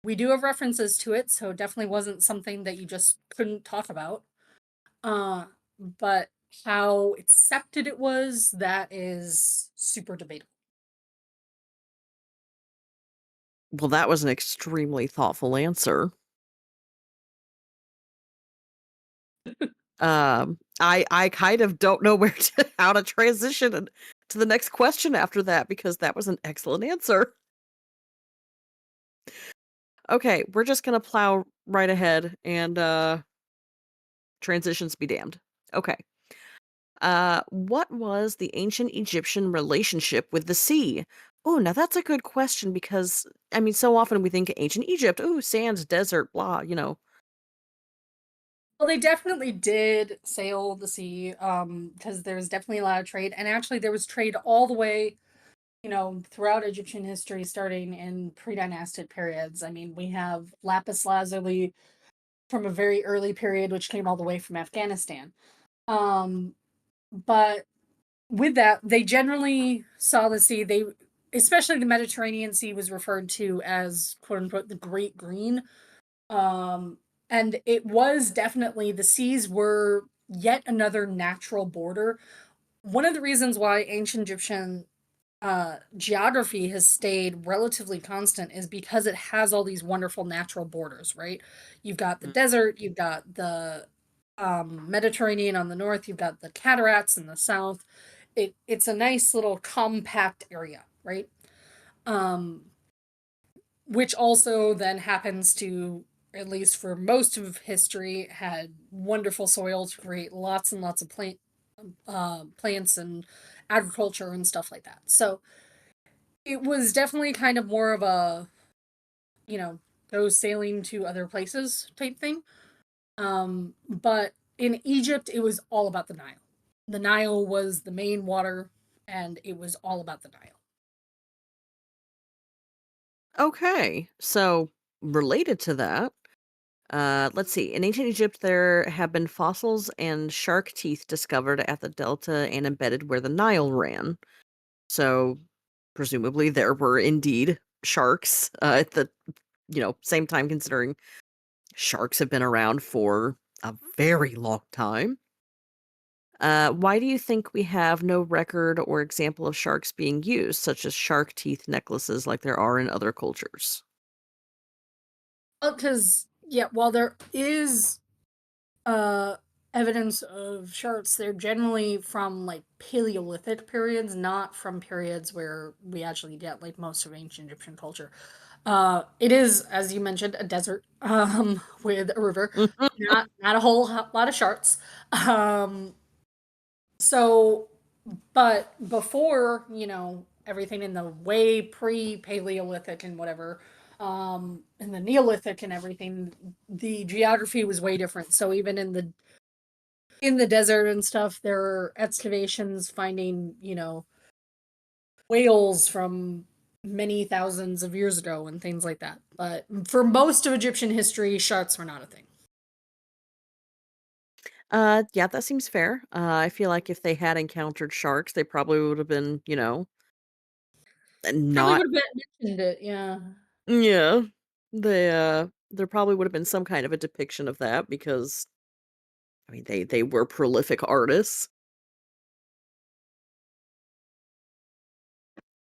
we do have references to it, so it definitely wasn't something that you just couldn't talk about. Uh, but how accepted it was, that is super debatable. Well, that was an extremely thoughtful answer. I kind of don't know where to how to transition to the next question after that because that was an excellent answer. Okay, we're just gonna plow right ahead and transitions be damned. Okay. What was the ancient Egyptian relationship with the sea? Oh, now that's a good question because I mean, so often we think ancient Egypt, oh, sand, desert, blah, you know. Well, they definitely did sail the sea, because there's definitely a lot of trade, and actually there was trade all the way, throughout Egyptian history, starting in pre-dynastic periods. I mean, we have lapis lazuli from a very early period, which came all the way from Afghanistan. Um, but with that, they generally saw the sea. Especially the Mediterranean Sea, was referred to as quote unquote the Great Green. Um, and it was definitely, the seas were yet another natural border. One of the reasons why ancient Egyptian geography has stayed relatively constant is because it has all these wonderful natural borders, right? You've got the Mm. desert, you've got the Mediterranean on the north, you've got the cataracts in the south. It's a nice little compact area, right? Um, which also then happens to, at least for most of history, had wonderful soil to create lots and lots of plants and agriculture and stuff like that. So it was definitely kind of more of a, go sailing to other places type thing. But in Egypt, it was all about the Nile. The Nile was the main water, and it was all about the Nile. Okay, so related to that, let's see. In ancient Egypt, there have been fossils and shark teeth discovered at the delta and embedded where the Nile ran. So, presumably, there were indeed sharks at the same time. Considering sharks have been around for a very long time. Why do you think we have no record or example of sharks being used, such as shark teeth necklaces, like there are in other cultures? Well, because, yeah, while there is uh evidence of sharks, they're generally from like Paleolithic periods, not from periods where we actually get like most of ancient Egyptian culture. It is, as you mentioned, a desert with a river, not a whole lot of sharks. Um, so, but before, everything in the way pre-Paleolithic and whatever, in the Neolithic and everything, the geography was way different. So even in the desert and stuff, there are excavations finding, whales from many thousands of years ago and things like that. But for most of Egyptian history, sharks were not a thing. Yeah, that seems fair. I feel like if they had encountered sharks, they probably would have been, Probably not. would have mentioned it, yeah. Yeah, there probably would have been some kind of a depiction of that because I mean they were prolific artists.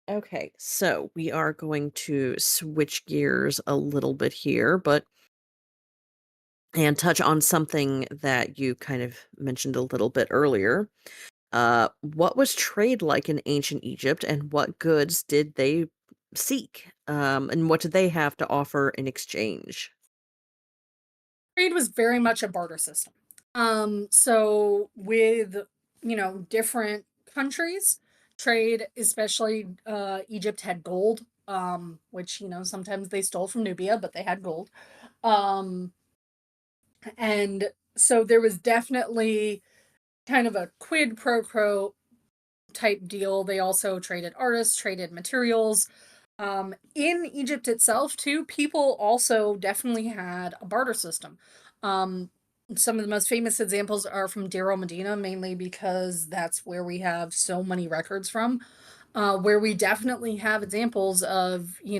Okay, so we are going to switch gears a little bit here, but and touch on something that you kind of mentioned a little bit earlier. What was trade like in ancient Egypt, and what goods did they seek? And what did they have to offer in exchange? Trade was very much a barter system. So with, different countries, trade, especially Egypt had gold, which, sometimes they stole from Nubia, but they had gold. Um, and so there was definitely kind of a quid pro quo type deal. They also traded artists, traded materials. In Egypt itself, too, people also definitely had a barter system. Um, Some of the most famous examples are from Darrow Medina, mainly because that's where we have so many records from, where we definitely have examples of, you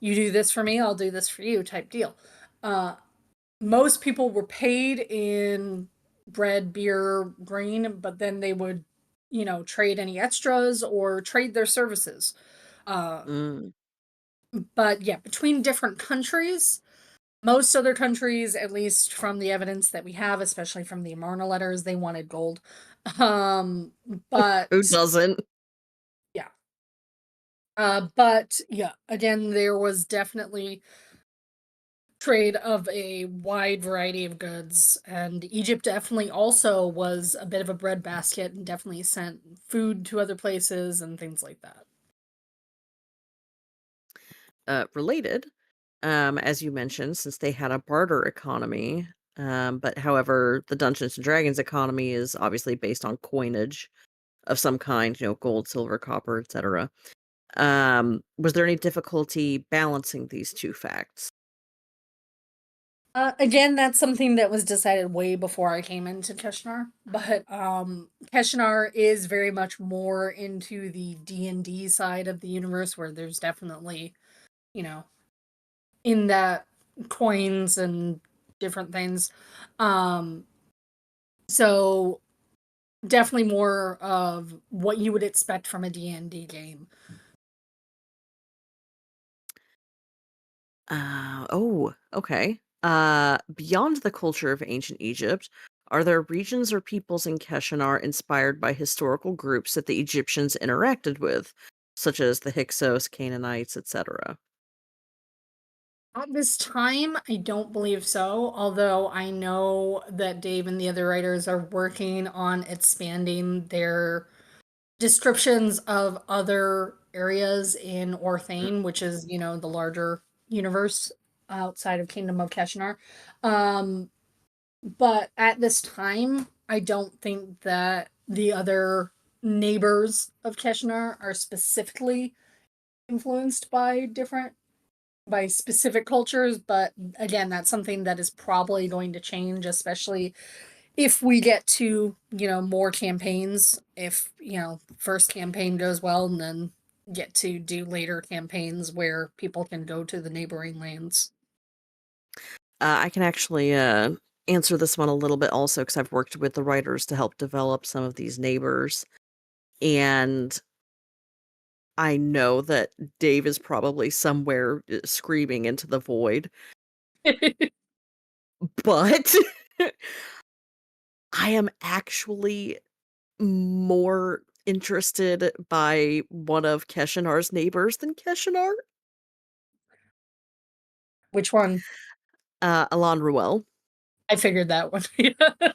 do this for me, I'll do this for you type deal. Uh, Most people were paid in bread, beer, grain, but then they would, trade any extras or trade their services. Uh, Mm. but yeah, between different countries, most other countries, at least from the evidence that we have, especially from the Amarna letters, they wanted gold. Um, Who but doesn't? yeah, but yeah, again, there was definitely trade of a wide variety of goods, and Egypt definitely also was a bit of a breadbasket and definitely sent food to other places and things like that. Related, as you mentioned, since they had a barter economy, but however, the Dungeons and Dragons economy is obviously based on coinage of some kind, gold, silver, copper, etc. Was there any difficulty balancing these two facts? Again, that's something that was decided way before I came into Keshanar, but Keshanar is very much more into the D&D side of the universe, where there's definitely, you know, in that coins and different things. Um, so definitely more of what you would expect from a D&D game. Oh, okay. Beyond the culture of ancient Egypt, are there regions or peoples in Keshanar inspired by historical groups that the Egyptians interacted with, such as the Hyksos, Canaanites, etc.? At this time, I don't believe so, although I know that Dave and the other writers are working on expanding their descriptions of other areas in Orthane, which is, the larger universe outside of Kingdom of Keshanar. Um, but at this time, I don't think that the other neighbors of Keshanar are specifically influenced by specific cultures, but again, that's something that is probably going to change, especially if we get to, more campaigns. If, first campaign goes well, and then get to do later campaigns where people can go to the neighboring lands. I can actually answer this one a little bit also because I've worked with the writers to help develop some of these neighbors. And I know that Dave is probably somewhere screaming into the void, but I am actually more interested by one of Keshinar's neighbors than Keshinar, Which one? Alon Ruel. I figured that one.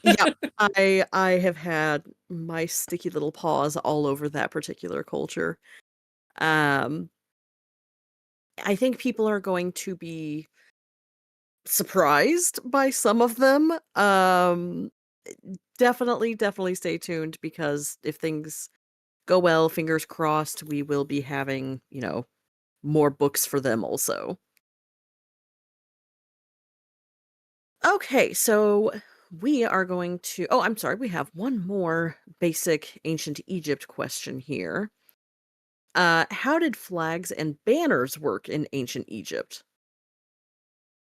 Yeah, I have had my sticky little paws all over that particular culture. Um, I think people are going to be surprised by some of them. Definitely stay tuned because if things go well, fingers crossed, we will be having, more books for them also. Okay, so we are going to oh, I'm sorry, we have one more basic ancient Egypt question here. How did flags and banners work in ancient Egypt?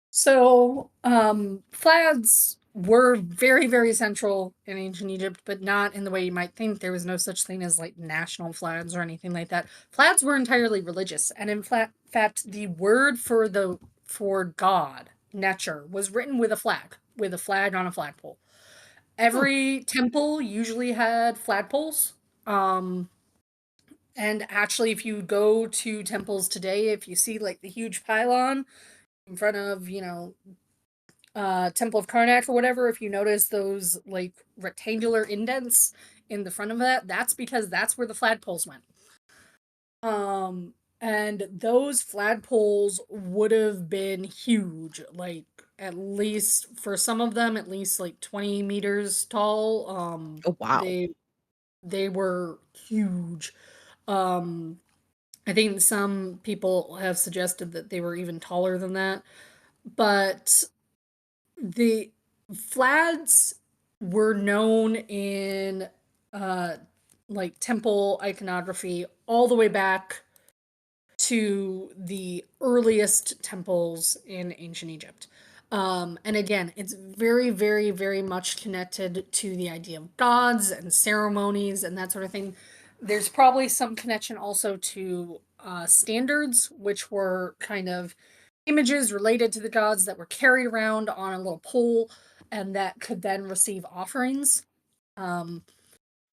So, flags were very, very central in ancient Egypt, but not in the way you might think. There was no such thing as like national flags or anything like that. Flags were entirely religious, and in fact, the word for God, Netcher, was written with a flag on a flagpole. Huh. Every temple usually had flagpoles. Um, and actually, if you go to temples today, if you see like the huge pylon in front of, Temple of Karnak or whatever, if you notice those like rectangular indents in the front of that, that's because that's where the flagpoles went. Um, and those flagpoles would have been huge, like at least for some of them, at least like 20 meters tall. Oh, wow. They were huge. Um, I think some people have suggested that they were even taller than that, but the Flags were known in uh like temple iconography all the way back to the earliest temples in ancient Egypt. And again, it's very, very, very much connected to the idea of gods and ceremonies and that sort of thing. There's probably some connection also to standards, which were kind of images related to the gods that were carried around on a little pole and that could then receive offerings. Um,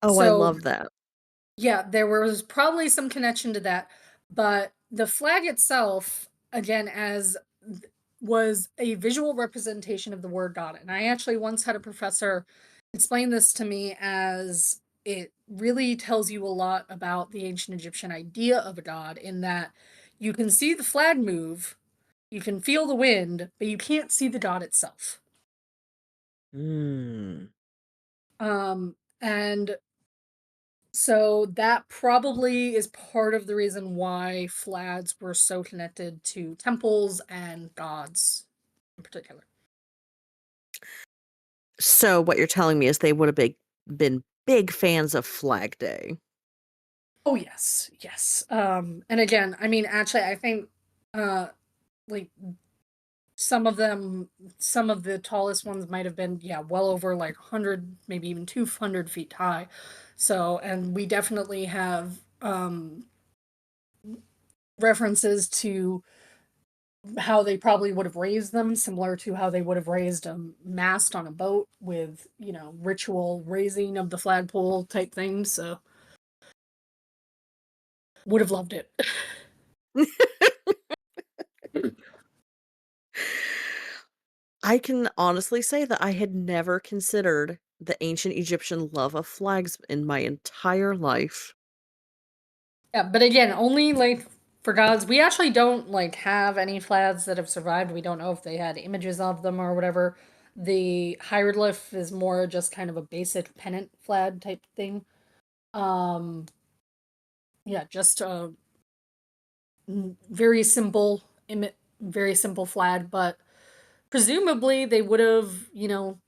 Oh, I so love that. yeah, there was probably some connection to that, but the flag itself, again, was a visual representation of the word God. And I actually once had a professor explain this to me as it really tells you a lot about the ancient Egyptian idea of a god, in that you can see the flag move, you can feel the wind, but you can't see the god itself. Mm. And so that probably is part of the reason why flags were so connected to temples and gods in particular. So what you're telling me is they would have been big fans of Flag Day. Oh yes, yes. And again, I mean, actually, I think uh like some of them, some of the tallest ones might have been, yeah, well over like 100, maybe even 200 feet high. So, and we definitely have references to how they probably would have raised them, similar to how they would have raised a mast on a boat with, ritual raising of the flagpole type thing. So would have loved it. I can honestly say that I had never considered the ancient Egyptian love of flags in my entire life. Yeah, but again, only like for gods. We actually don't like have any flags that have survived. We don't know if they had images of them or whatever. The hieroglyph is more just kind of a basic pennant flag type thing. Um, yeah, just a very simple very simple flag, but presumably they would have,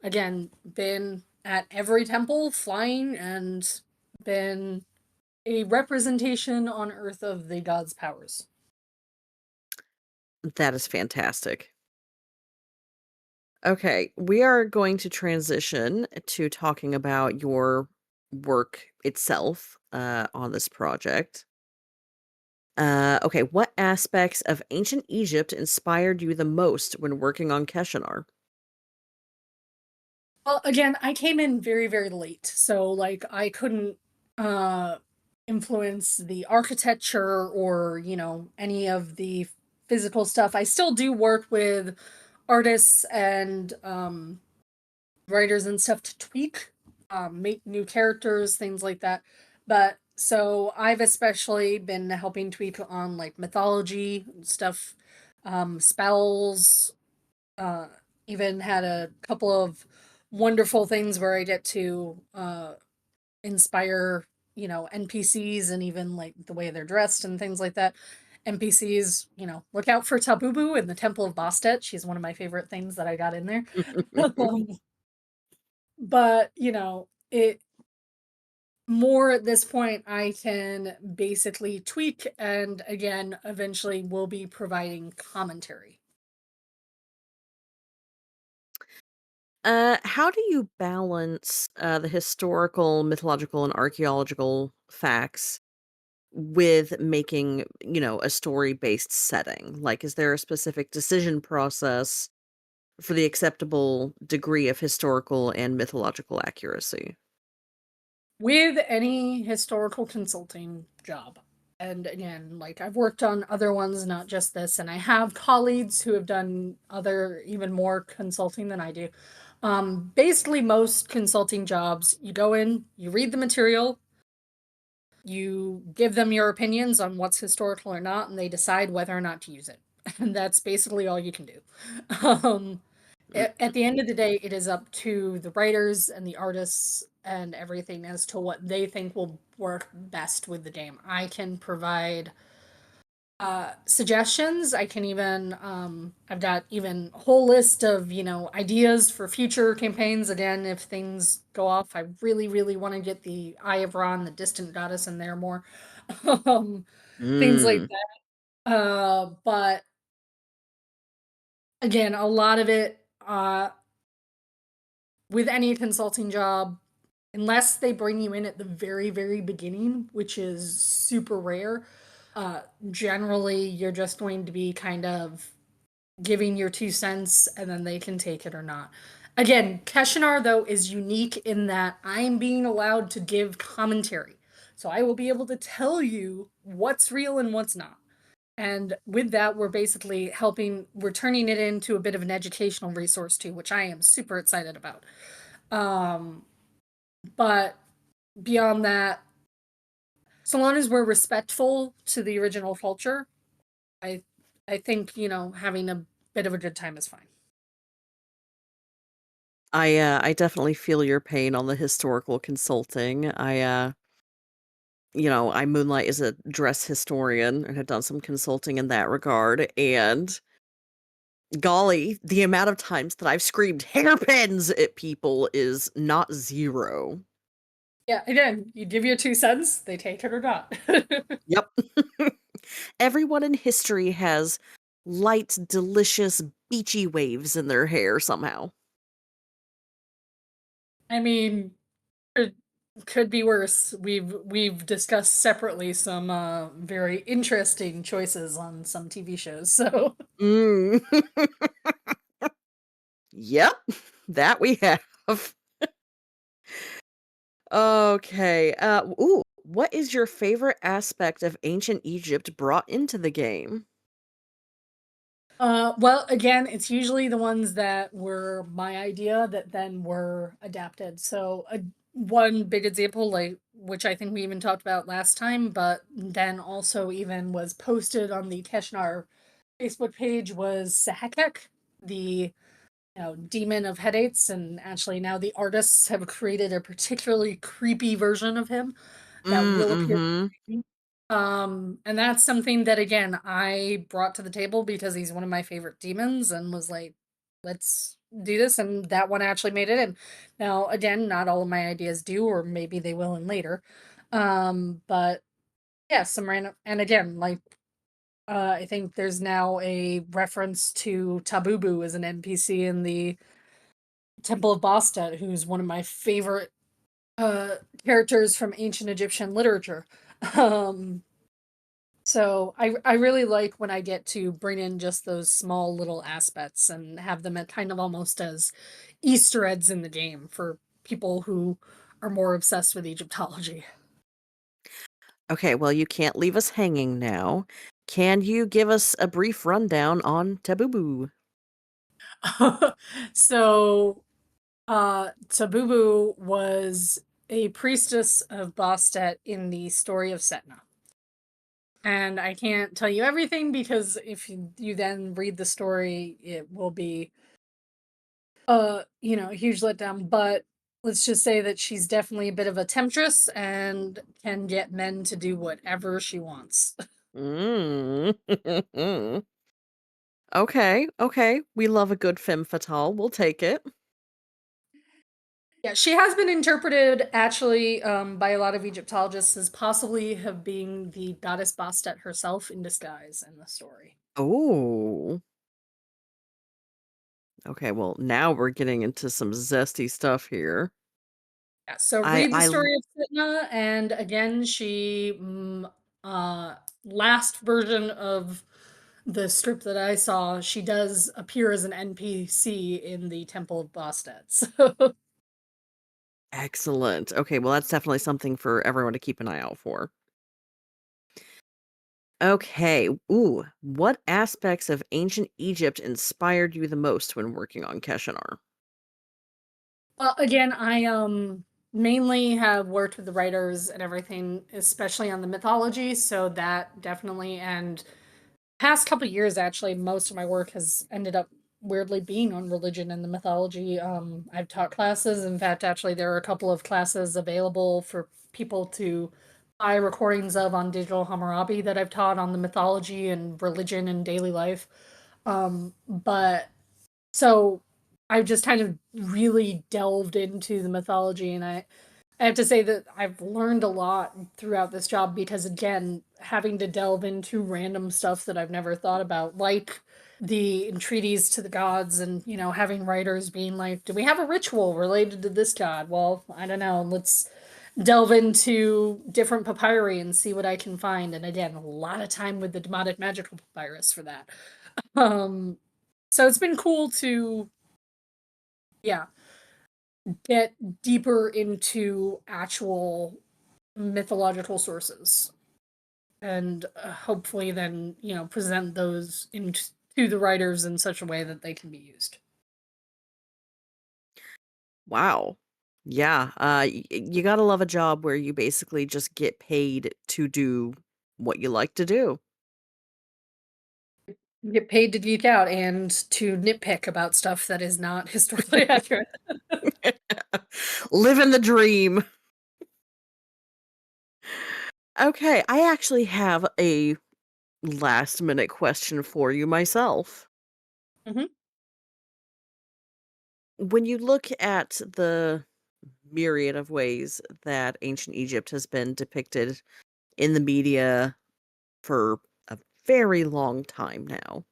again, been at every temple flying and been a representation on Earth of the gods' powers. That is fantastic. Okay, we are going to transition to talking about your work itself on this project. Okay, what aspects of ancient Egypt inspired you the most when working on Keshanar? Well, again, I came in very, very late, so like I couldn't uh influence the architecture or, any of the physical stuff. I still do work with artists and writers and stuff to tweak, make new characters, things like that. But so I've especially been helping tweak on like mythology stuff, spells, uh, even had a couple of wonderful things where I get to inspire, NPCs and even like the way they're dressed and things like that. NPCs, look out for Tabubu in the Temple of Bastet. She's one of my favorite things that I got in there. Um, but, it more at this point I can basically tweak and again eventually will be providing commentary. How do you balance the historical, mythological, and archaeological facts with making, a story-based setting? Like, is there a specific decision process for the acceptable degree of historical and mythological accuracy? With any historical consulting job. And again, like I've worked on other ones, not just this, and I have colleagues who have done other, even more consulting than I do. Basically, most consulting jobs, you go in, you read the material, you give them your opinions on what's historical or not, and they decide whether or not to use it. And that's basically all you can do. Um, at the end of the day, it is up to the writers and the artists and everything as to what they think will work best with the game. I can provide suggestions. I can even I've got even a whole list of, ideas for future campaigns. Again, if things go off, I really, really want to get the Eye of Ra, the distant goddess, in there more. um, Things like Mm. that. But again, a lot of it with any consulting job, unless they bring you in at the very, very beginning, which is super rare, uh, generally you're just going to be kind of giving your 2 cents and then they can take it or not. Again, Keshanar, though, is unique in that I'm being allowed to give commentary. So I will be able to tell you what's real and what's not. And with that, we're basically we're turning it into a bit of an educational resource too, which I am super excited about. Um, but beyond that, so long as we're respectful to the original culture, I I think, having a bit of a good time is fine. I definitely feel your pain on the historical consulting. I moonlight as a dress historian and have done some consulting in that regard, and golly, the amount of times that I've screamed hairpins at people is not zero. Yeah, again, you give your 2 cents, they take it or not. Yep. Everyone in history has light, delicious, beachy waves in their hair somehow. I mean, it could be worse. We've discussed separately some very interesting choices on some TV shows. So, Mm. Yep, that we have. Okay. What is your favorite aspect of ancient Egypt brought into the game? well, again, it's usually the ones that were my idea that then were adapted. So, one big example, like which I think we even talked about last time, but then also even was posted on the Keshnar Facebook page was Sahekek, the demon of headaches, and actually now the artists have created a particularly creepy version of him that will appear. Mhm. And that's something that again I brought to the table because he's one of my favorite demons and was like, let's do this, and that one actually made it in. Now, again, not all of my ideas do, or maybe they will in later. But yeah, some random, and again, like I think there's now a reference to Tabubu as an NPC in the Temple of Bastet, who's one of my favorite uh characters from ancient Egyptian literature. Um so I really like when I get to bring in just those small little aspects and have them at kind of almost as Easter eggs in the game for people who are more obsessed with Egyptology. Okay, well, you can't leave us hanging now. Can you give us a brief rundown on Tabubu? So Tabubu was a priestess of Bastet in the story of Setna. And I can't tell you everything because if you then read the story, it will be a huge letdown. But let's just say that she's definitely a bit of a temptress and can get men to do whatever she wants. Mm. Okay, okay. We love a good femme fatale. We'll take it. Yeah, she has been interpreted actually by a lot of Egyptologists as possibly have being the goddess Bastet herself in disguise in the story. Oh. Okay, well, now we're getting into some zesty stuff here. Yeah, so I read the I l- story of Sitna, and again, last version of the strip that I saw, she does appear as an NPC in the Temple of Bastet. So, Excellent. Okay, well, that's definitely something for everyone to keep an eye out for. Okay. Ooh, what aspects of ancient Egypt inspired you the most when working on Keshanar? well, again, I mainly have worked with the writers and everything, especially on the mythology. So that definitely, and past couple years actually most of my work has ended up weirdly being on religion and the mythology. I've taught classes. In fact, actually there are a couple of classes available for people to recordings of on Digital Hammurabi that I've taught on the mythology and religion and daily life. But so I've just kind of really delved into the mythology, and I have to say that I've learned a lot throughout this job because, again, having to delve into random stuff that I've never thought about, like the entreaties to the gods, and, having writers being like, do we have a ritual related to this god? Well, I don't know. Let's delve into different papyri and see what I can find. And again, a lot of time with the Demotic Magical Papyrus for that. Um, so it's been cool to, yeah, get deeper into actual mythological sources and hopefully then, present those into the writers in such a way that they can be used. Wow. Yeah, you gotta love a job where you basically just get paid to do what you like to do. Get paid to geek out and to nitpick about stuff that is not historically accurate. Living the dream. Okay, I actually have a last minute question for you myself. Hmm. When you look at the myriad of ways that ancient Egypt has been depicted in the media for a very long time now,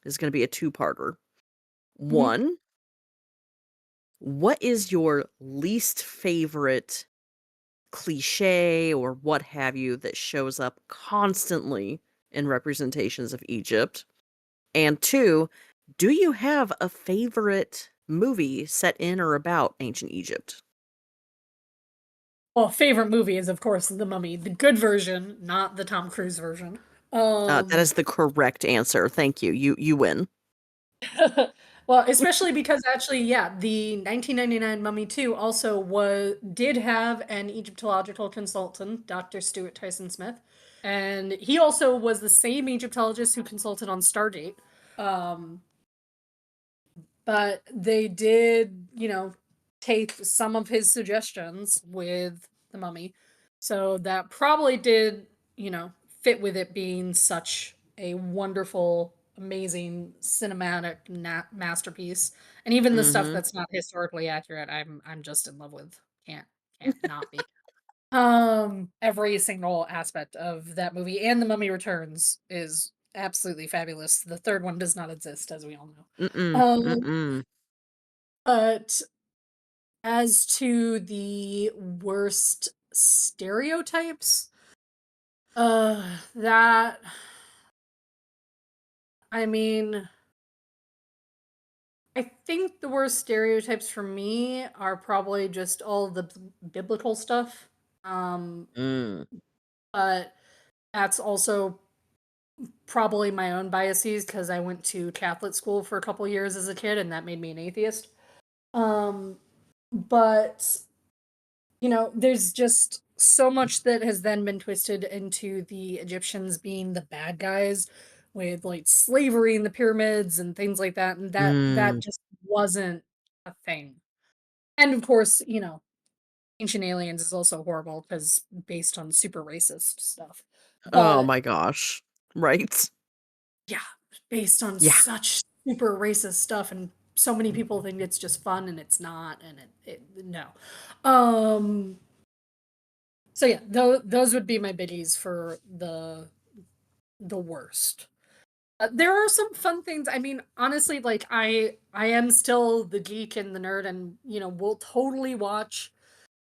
this is going to be a two-parter. Hmm. One, what is your least favorite cliche or what have you that shows up constantly in representations of Egypt? And two, do you have a favorite movie set in or about ancient Egypt? Well, favorite movie is of course The Mummy, the good version, not the Tom Cruise version. That Um, is the correct answer. Thank you. You win. well, especially because actually, yeah, the 1999 Mummy 2 also did have an Egyptological consultant, Dr. Stuart Tyson Smith, and he also was the same Egyptologist who consulted on Stardate. Um, but they did, take some of his suggestions with the Mummy, so that probably did, fit with it being such a wonderful, amazing cinematic masterpiece. And even the stuff Mhm. that's not historically accurate, I'm just in love with. Can't not be. Every single aspect of that movie and The Mummy Returns is absolutely fabulous. The third one does not exist, as we all know. Mm-mm. Um, Mm-mm. but as to the worst stereotypes, that I mean, I think the worst stereotypes for me are probably just all the biblical stuff. Um, Mm. but that's also probably my own biases because I went to Catholic school for a couple years as a kid, and that made me an atheist. Um, but there's just so much that has then been twisted into the Egyptians being the bad guys with like slavery in the pyramids and things like that, and that Mm. just wasn't a thing. And of course, Ancient Aliens is also horrible because based on super racist stuff. Oh But my gosh. Right? yeah, based on Yeah. such super racist stuff, and so many people think it's just fun and it's not, and it no. Um so yeah, those would be my biggies for the worst. There are some fun things. I mean, honestly, like I am still the geek and the nerd, and will totally watch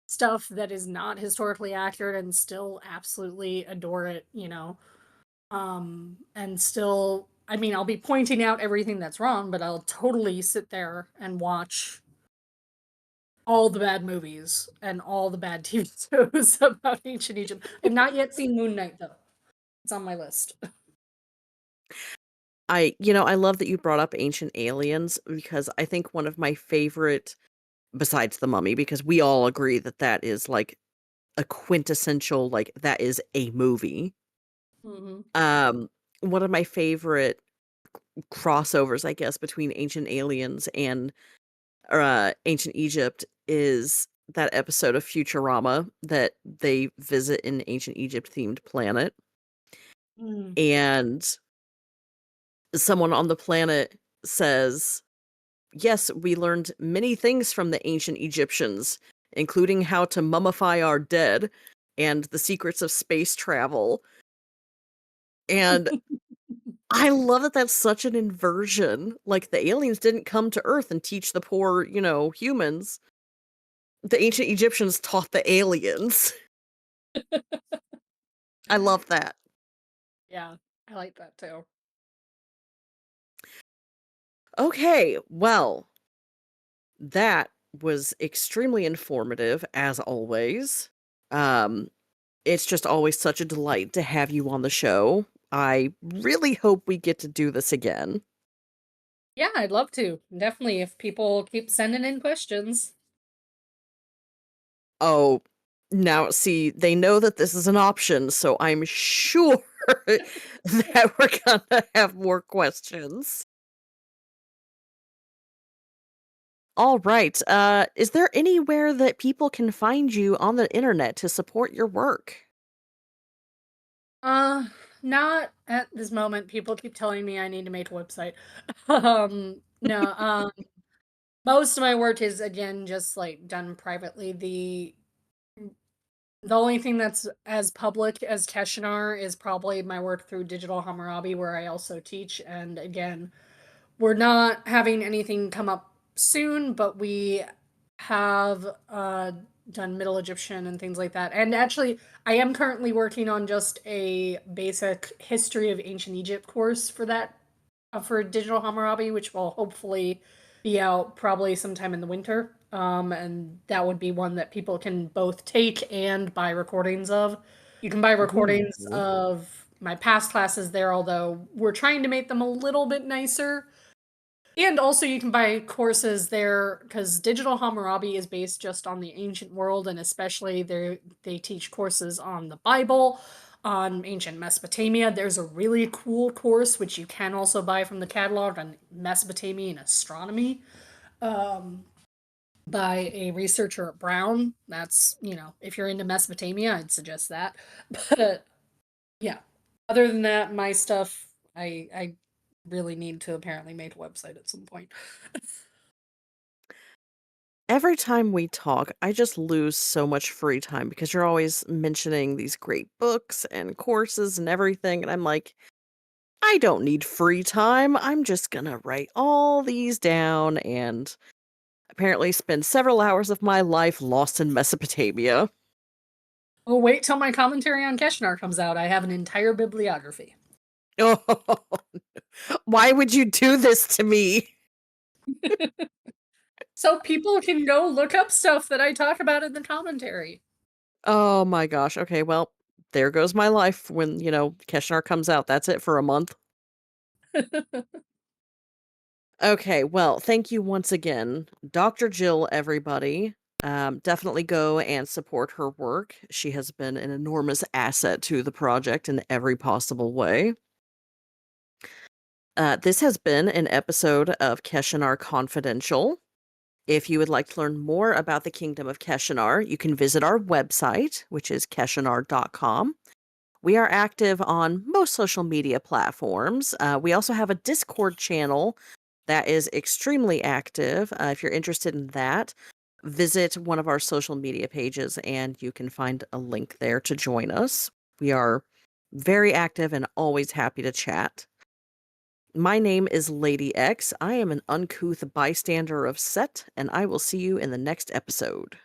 stuff that is not historically accurate and still absolutely adore it. And still, I mean, I'll be pointing out everything that's wrong, but I'll totally sit there and watch all the bad movies and all the bad TV shows about ancient Egypt. I've not yet seen Moon Knight though. It's on my list. I love that you brought up Ancient Aliens because I think one of my favorite besides The Mummy, because we all agree that that is like a quintessential, like that is a movie. Hmm. Um, one of my favorite crossovers, I guess, between Ancient Aliens and Ancient Egypt is that episode of Futurama that they visit an ancient Egypt themed planet, Mm. and someone on the planet says, "Yes, we learned many things from the ancient Egyptians, including how to mummify our dead and the secrets of space travel." And I love that that's such an inversion. Like, the aliens didn't come to Earth and teach the poor, humans. The ancient Egyptians taught the aliens. I love that. Yeah, I like that too. Okay, well, that was extremely informative as always. Um, it's just always such a delight to have you on the show. I really hope we get to do this again. Yeah, I'd love to. Definitely, if people keep sending in questions. Oh, now see, they know that this is an option, so I'm sure that we're gonna have more questions. All right. Is there anywhere that people can find you on the internet to support your work? Uh, Not at this moment. People keep telling me I need to make a website. No, most of my work is again just like done privately. The only thing that's as public as Keshanar is probably my work through Digital Hammurabi, where I also teach. And again, we're not having anything come up soon, but we have done Middle Egyptian and things like that. And actually, I am currently working on just a basic history of ancient Egypt course for that, for Digital Hammurabi, which will hopefully be out probably sometime in the winter. And that would be one that people can both take and buy recordings of. You can buy recordings Ooh. of my past classes there, although we're trying to make them a little bit nicer. And also, you can buy courses there because Digital Hammurabi is based just on the ancient world, and especially they teach courses on the Bible, on ancient Mesopotamia. There's a really cool course which you can also buy from the catalog on Mesopotamian astronomy by a researcher at Brown. That's, if you're into Mesopotamia, I'd suggest that. But yeah, other than that, my stuff, I really need to apparently make a website at some point. Every time we talk, I just lose so much free time because you're always mentioning these great books and courses and everything. And I'm like, I don't need free time. I'm just going to write all these down and apparently spend several hours of my life lost in Mesopotamia. Oh, wait till my commentary on Keshanar comes out. I have an entire bibliography. Oh, why would you do this to me? So people can go look up stuff that I talk about in the commentary. Oh my gosh. Okay, well, there goes my life when, Keshanar comes out. That's it for a month. Okay, well, thank you once again, Dr. Jill, everybody. Definitely go and support her work. She has been an enormous asset to the project in every possible way. This has been an episode of Keshanar Confidential. If you would like to learn more about the Kingdom of Keshanar, you can visit our website, which is keshanar.com. We are active on most social media platforms. We also have a Discord channel that is extremely active. If you're interested in that, visit one of our social media pages and you can find a link there to join us. We are very active and always happy to chat. My name is Lady X. I am an uncouth bystander of Set, and I will see you in the next episode.